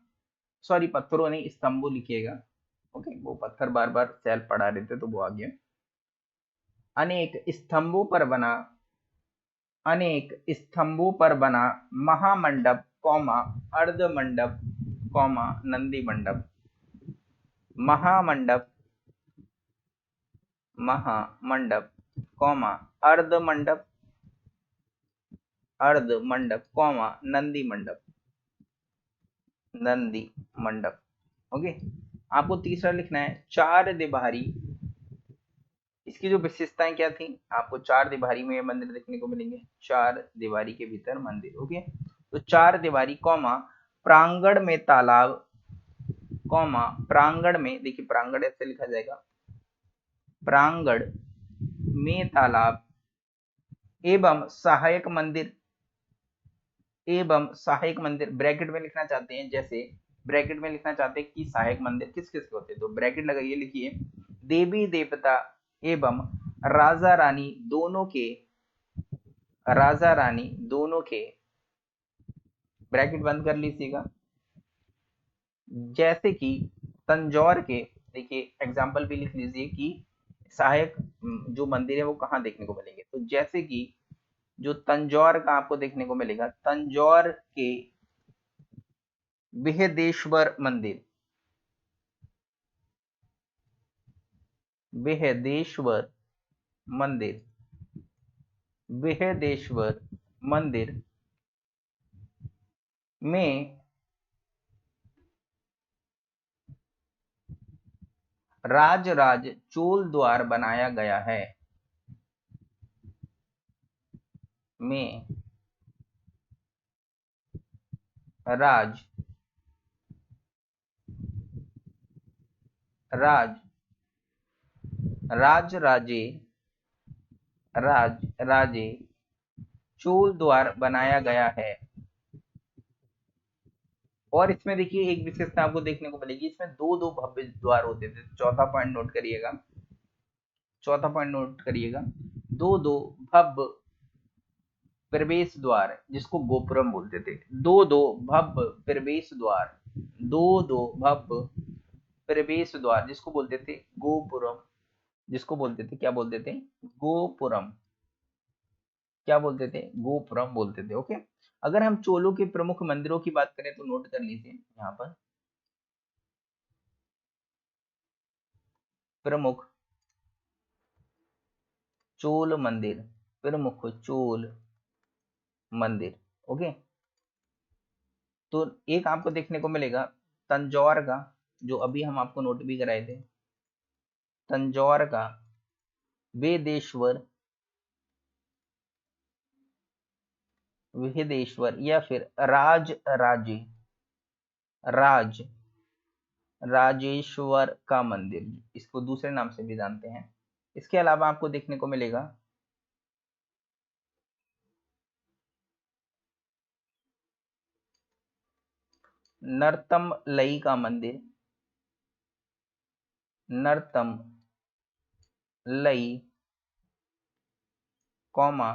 सॉरी पत्थरों नहीं, स्तंभों लिखिएगा। ओके, वो पत्थर बार बार सेल्फ पढ़ा रहे थे तो वो आ गया। अनेक स्तंभों पर बना महामंडप, अर्धमंडप, नंदी मंडप। महामंडप, अर्धमंडप, नंदी मंडप। ओके, आपको तीसरा लिखना है चार दीवारी। इसकी जो विशेषताएं क्या थी, आपको चार दीवारी में मंदिर देखने को मिलेंगे, चार दीवारी के भीतर मंदिर। ओके, तो चार दीवारी, प्रांगण में तालाब, प्रांगण में, देखिए प्रांगण ऐसे लिखा जाएगा, प्रांगण में तालाब एवं सहायक मंदिर, ब्रैकेट में लिखना चाहते हैं, जैसे ब्रैकेट में लिखना चाहते हैं कि सहायक मंदिर किस किस के होते हैं, तो ब्रैकेट लगाइए, लिखिए देवी देवता एवं राजा रानी दोनों के, ब्रैकेट बंद कर लीजिएगा। जैसे कि तंजौर के, देखिए एग्जाम्पल भी लिख लीजिए कि सहायक जो मंदिर है वो कहाँ देखने को मिलेंगे। तो जैसे कि जो तंजौर का आपको देखने को मिलेगा, तंजौर के बृहदेश्वर मंदिर, बृहदेश्वर मंदिर में राजराज चोल द्वार बनाया गया है, में राजे चोल द्वार बनाया गया है। और इसमें देखिए एक विशेषता आपको देखने को मिलेगी, इसमें दो भव्य द्वार होते थे। चौथा पॉइंट नोट करिएगा, चौथा पॉइंट नोट करिएगा, दो दो भव्य प्रवेश द्वार जिसको गोपुरम बोलते थे, दो दो भव्य प्रवेश द्वार, दो दो भव्य प्रवेश द्वार जिसको बोलते थे गोपुरम, जिसको बोलते थे क्या बोलते थे, गोपुरम, क्या बोलते थे, गोपुरम बोलते थे। ओके, अगर हम चोलों के प्रमुख मंदिरों की बात करें तो नोट कर लीजिए यहाँ पर, प्रमुख चोल मंदिर, प्रमुख चोल मंदिर। ओके, तो एक आपको देखने को मिलेगा तंजौर का, जो अभी हम आपको नोट भी कराए थे, तंजौर का वेदेश्वर, विहिदेश्वर या फिर राज राजे, राज राजेश्वर का मंदिर, इसको दूसरे नाम से भी जानते हैं। इसके अलावा आपको देखने को मिलेगा नरतम लई का मंदिर, नरतम लई कौमा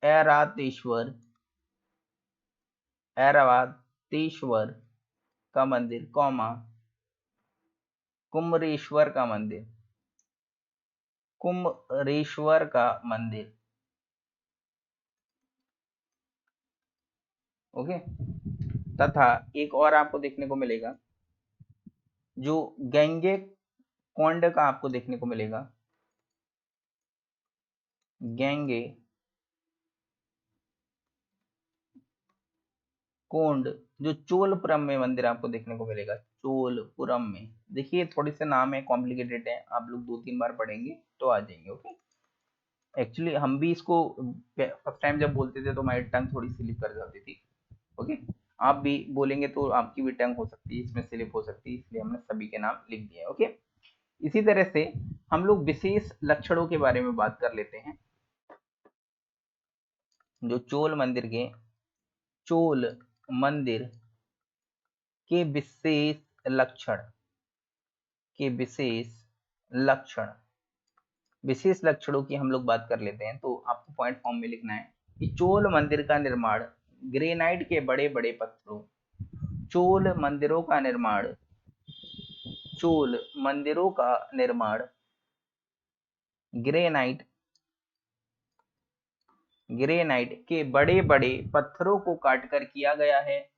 ऐरातेश्वर, ऐरावतेश्वर का मंदिर कौमा कुमरेश्वर का मंदिर, कुमरेश्वर का मंदिर। ओके, तथा एक और आपको देखने को मिलेगा जो गंगे कोंड का आपको देखने को मिलेगा, गंगे कोंड, जो चोलपुरम में मंदिर आपको देखने को मिलेगा, चोलपुरम में। देखिए थोड़ी से नाम है, कॉम्प्लिकेटेड है, आप लोग 2-3 बार पढ़ेंगे तो आ जाएंगे। ओके, एक्चुअली हम भी इसको फर्स्ट टाइम जब बोलते थे तो हमारी टंग थोड़ी स्लिप कर जाती थी। ओके, आप भी बोलेंगे तो आपकी भी टंग हो सकती है इसमें स्लिप हो सकती है, इसलिए हमने सभी के नाम लिख दिए। ओके, इसी तरह से हम लोग विशेष लक्षणों के बारे में बात कर लेते हैं, जो चोल मंदिर के विशेष लक्षण, के विशेष लक्षणों की हम लोग बात कर लेते हैं। तो आपको पॉइंट फॉर्म में लिखना है कि चोल मंदिर का निर्माण ग्रेनाइट के बड़े बड़े पत्थरों, चोल मंदिरों का निर्माण ग्रेनाइट के बड़े बड़े पत्थरों को काटकर किया गया है,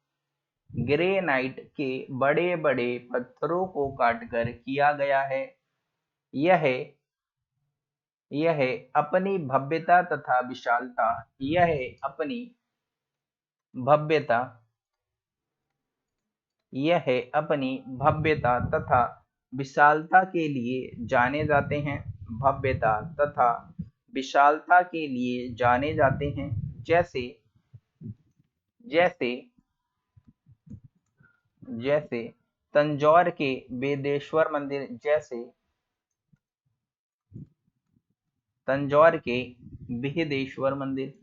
ग्रेनाइट के बड़े बड़े पत्थरों को काटकर किया गया है। यह अपनी भव्यता तथा विशालता, यह अपनी भव्यता तथा विशालता के लिए जाने जाते हैं, भव्यता तथा विशालता के लिए जाने जाते हैं। जैसे तंजौर के वेदेश्वर मंदिर, तंजौर के विहिदेश्वर मंदिर,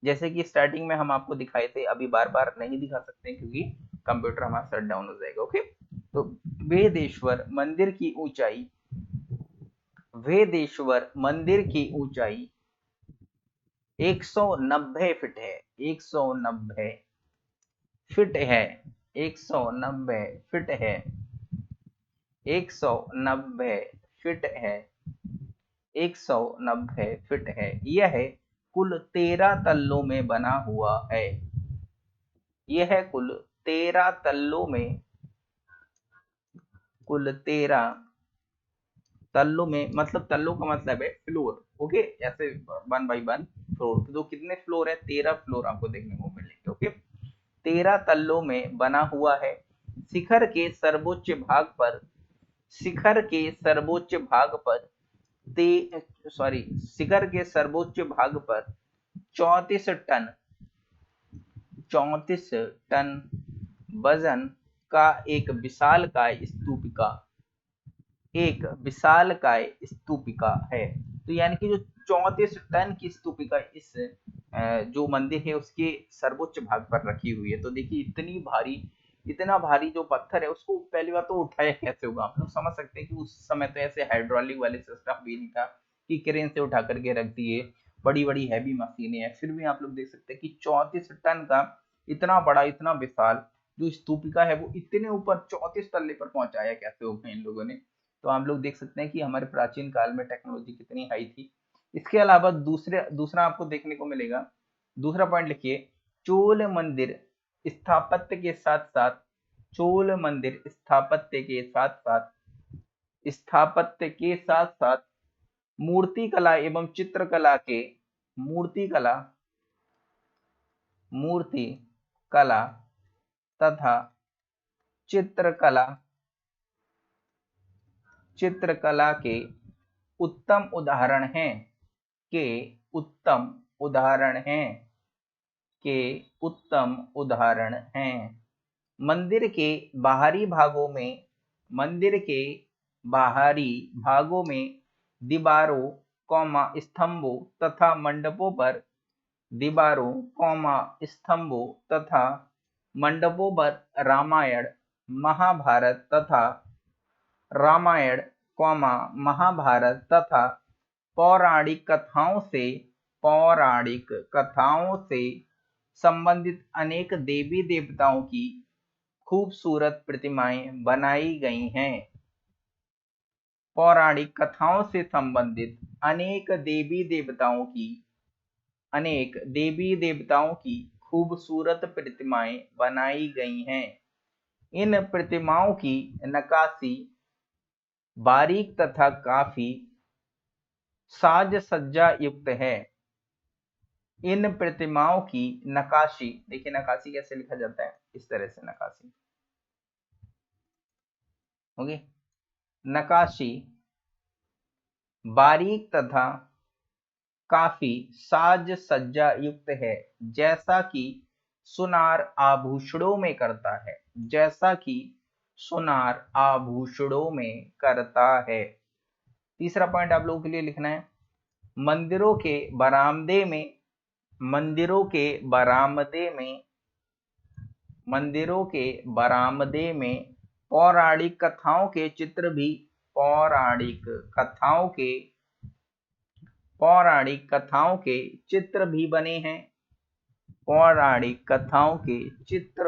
जैसे कि स्टार्टिंग में हम आपको दिखाए थे, अभी बार बार नहीं दिखा सकते क्योंकि कंप्यूटर हमारा शट डाउन हो जाएगा। ओके, तो वेदेश्वर मंदिर की ऊंचाई 190 फीट है, 190 फीट है, 190 फीट है, 190 फीट है, 190 फीट है। यह कुल 13 तल्लों में बना हुआ है, यह कुल 13 तल्लों में, कुल 13 तल्लों में, मतलब तल्लों का मतलब है फ्लोर। ओके, ऐसे 1 बाई 1 फ्लोर, तो कितने फ्लोर है, 13 फ्लोर आपको देखने को मिलेंगे। ओके, 13 तल्लों में बना हुआ है। शिखर के सर्वोच्च भाग पर, शिखर के सर्वोच्च भाग पर 34 टन वजन का एक विशालकाय स्तूपिका है। तो यानी कि जो 34 टन की स्तूपिका इस जो मंदिर है उसके सर्वोच्च भाग पर रखी हुई है। तो देखिए इतनी भारी इतना भारी जो पत्थर है उसको पहली बार तो उठाया कैसे होगा। आप लोग समझ सकते हैं कि उस समय तो ऐसे हाइड्रोलिक वाले सिस्टम भी नहीं था कि क्रेन से उठा करके रख दिए, बड़ी बड़ी हैवी मशीनें हैं। फिर भी आप लोग देख सकते हैं कि 34 टन का इतना बड़ा इतना विशाल जो स्तूपिका है वो इतने ऊपर 34 तल्ले पर पहुंचाया कैसे होगा इन लोगों ने। तो हम लोग देख सकते हैं कि हमारे प्राचीन काल में टेक्नोलॉजी कितनी हाई थी। इसके अलावा दूसरा आपको देखने को मिलेगा, दूसरा पॉइंट लिखिए, चोल मंदिर स्थापत्य के साथ साथ चोल मंदिर स्थापत्य के साथ साथ मूर्तिकला एवं चित्रकला के मूर्तिकला तथा चित्रकला के उत्तम उदाहरण हैं के उत्तम उदाहरण हैं। मंदिर के बाहरी भागों में दीवारों, स्तंभों तथा मंडपों पर रामायण, महाभारत तथा पौराणिक कथाओं से संबंधित अनेक देवी देवताओं की खूबसूरत प्रतिमाएं बनाई गई हैं। पौराणिक कथाओं से संबंधित अनेक देवी देवताओं की खूबसूरत प्रतिमाएं बनाई गई हैं। इन प्रतिमाओं की नक्काशी बारीक तथा काफी साज सज्जा युक्त है। इन प्रतिमाओं की नक्काशी, देखिए नक्काशी कैसे लिखा जाता है, इस तरह से नक्काशी होगी। नक्काशी बारीक तथा काफी साज सज्जा युक्त है, जैसा कि सुनार आभूषणों में करता है। तीसरा पॉइंट आप लोगों के लिए लिखना है, मंदिरों के बरामदे में पौराणिक कथाओं के चित्र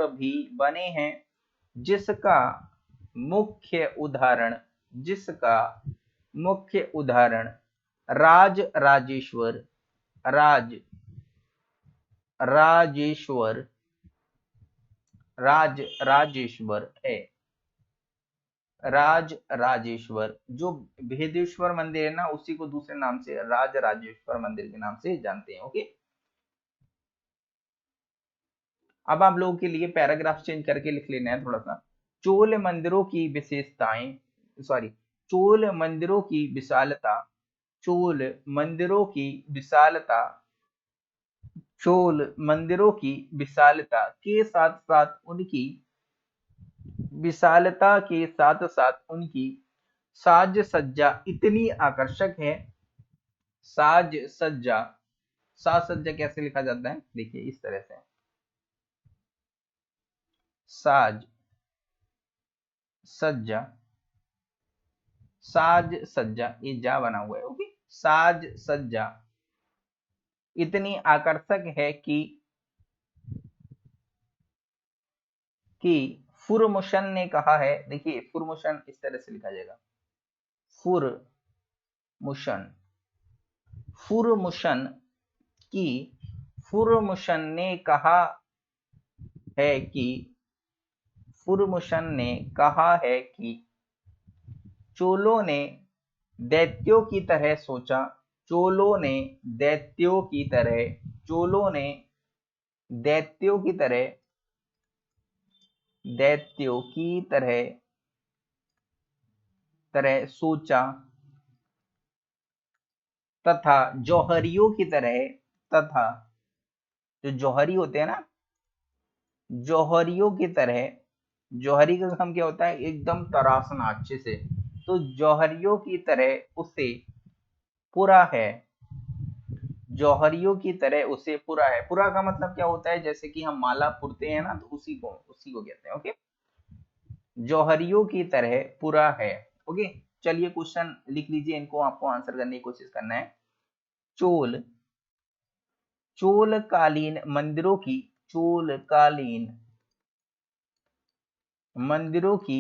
भी बने हैं, जिसका मुख्य उदाहरण राजेश्वर है। राजेश्वर जो भेदेश्वर मंदिर है ना, उसी को दूसरे नाम से राजेश्वर मंदिर के नाम से जानते हैं। ओके, अब आप लोगों के लिए पैराग्राफ चेंज करके लिख लेना है थोड़ा सा। चोल मंदिरों की विशालता के साथ साथ उनकी साज सज्जा इतनी आकर्षक है। साज सज्जा कैसे लिखा जाता है, देखिए इस तरह से, साज सज्जा ये जा बना हुआ है। ओके, साज सज्जा इतनी आकर्षक है कि फुरमुशन ने कहा है, देखिए फुरमुशन इस तरह से लिखा जाएगा, फुरमुशन ने कहा है कि चोलों ने दैत्यों की तरह सोचा तथा जौहरियों की तरह जो जौहरी होते हैं ना, जौहरी का काम क्या होता है, एकदम तराशना अच्छे से, तो जौहरियों की तरह उसे पूरा है। जौहरियों की तरह उसे पुरा है। पुरा का मतलब क्या होता है, जैसे कि हम माला पुरते हैं ना, तो उसी को कहते हैं। ओके, जौहरियों की तरह पुरा है। ओके, चलिए क्वेश्चन लिख लीजिए, इनको आपको आंसर करने की कोशिश करना है। चोल चोलकालीन मंदिरों की चोलकालीन मंदिरों की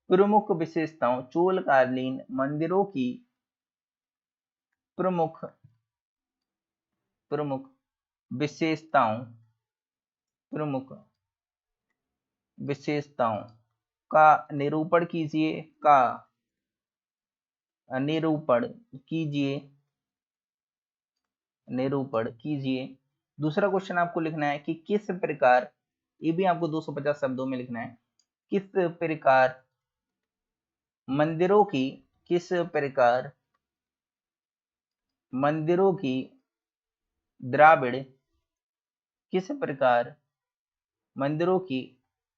प्रमुख विशेषताओं, चोलकालीन मंदिरों की प्रमुख प्रमुख विशेषताओं प्रमुख विशेषताओं का निरूपण कीजिए, का निरूपण कीजिए, निरूपण कीजिए। दूसरा क्वेश्चन आपको लिखना है कि किस प्रकार, ये भी आपको 250 शब्दों में लिखना है, किस प्रकार मंदिरों की किस प्रकार मंदिरों की द्राविड़ किस प्रकार मंदिरों की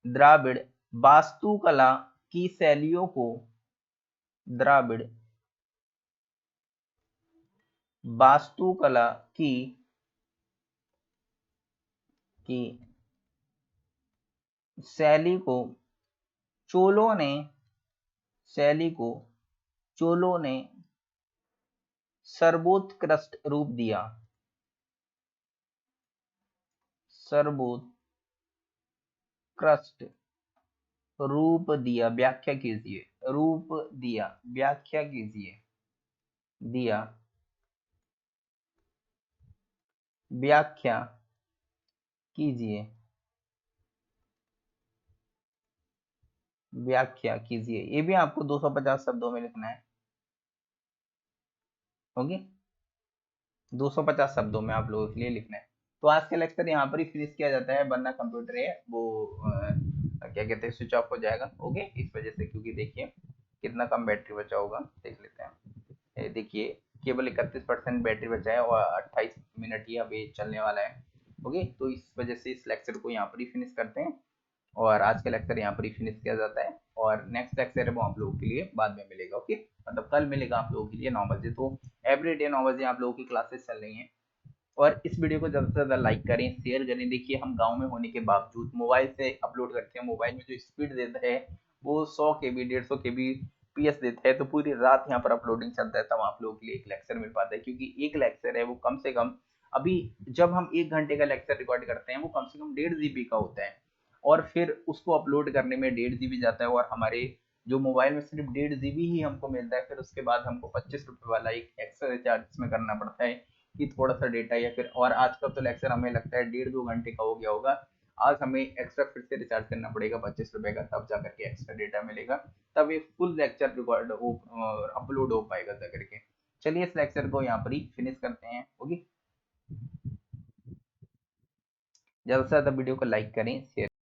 द्राविड़ वास्तुकला की शैलियों को द्राविड़ वास्तुकला की शैली को चोलों ने शैली को चोलों ने सर्वोत्कृष्ट रूप दिया, सर्वोत्कृष्ट रूप दिया। व्याख्या कीजिए, रूप दिया, व्याख्या कीजिए, दिया, व्याख्या कीजिए, व्याख्या कीजिए। ये भी आपको 250 शब्दों में लिखना है। ओके, 250 शब्दों में आप लोगों के लिए लिखना है। तो आज का लेक्चर यहाँ पर ही फिनिश किया जाता है, वरना कंप्यूटर है वो क्या कहते हैं, स्विच ऑफ हो जाएगा। ओके, इस वजह से, क्योंकि देखिए कितना कम बैटरी बचा होगा, देख लेते हैं। देखिए केवल 31% बैटरी बचा है और 28 मिनट ही अभी चलने वाला है। ओके, तो इस वजह से इस लेक्चर को यहाँ पर ही फिनिश करते हैं और आज का लेक्चर यहाँ पर ही फिनिश किया जाता है। और नेक्स्ट लेक्चर है वो आप लोगों के लिए बाद में मिलेगा। ओके, मतलब कल मिलेगा आप लोगों के लिए 9 बजे। तो एवरीडे 9 बजे आप लोगों की क्लासेस चल रही हैं। और इस वीडियो को ज़्यादा से ज़्यादा लाइक करें, शेयर करें। देखिए हम गांव में होने के बावजूद मोबाइल से अपलोड करते हैं, मोबाइल में जो स्पीड देता है वो 100 KB 150 kbps देता है, तो पूरी रात यहाँ पर अपलोडिंग चलता है, तब आप लोगों के लिए एक लेक्चर मिल पाता है। क्योंकि एक लेक्चर है वो कम से कम, अभी जब हम 1 घंटे का लेक्चर रिकॉर्ड करते हैं वो कम से कम 1.5 GB का होता है, और फिर उसको अपलोड करने में 1.5 GB जाता है, और हमारे जो मोबाइल में सिर्फ 1.5 GB ही हमको मिलता है। फिर उसके बाद हमको 25 रुपये वाला एक एक्स्ट्रा रिचार्ज इसमें करना पड़ता है कि थोड़ा सा डेटा, या फिर, और आज का तो लेक्चर हमें लगता है 1.5-2 घंटे का हो गया होगा। आज हमें एक्स्ट्रा फिर से रिचार्ज करना पड़ेगा 25 रुपये का, तब जा करके एक्स्ट्रा डेटा मिलेगा, तब ये फुल लेक्चर रिकॉर्ड अपलोड हो पाएगा जा करके। चलिए इस लेक्चर को यहाँ पर ही फिनिश करते हैं। ओके, ज़्यादा से ज़्यादा वीडियो को लाइक करें, शेयर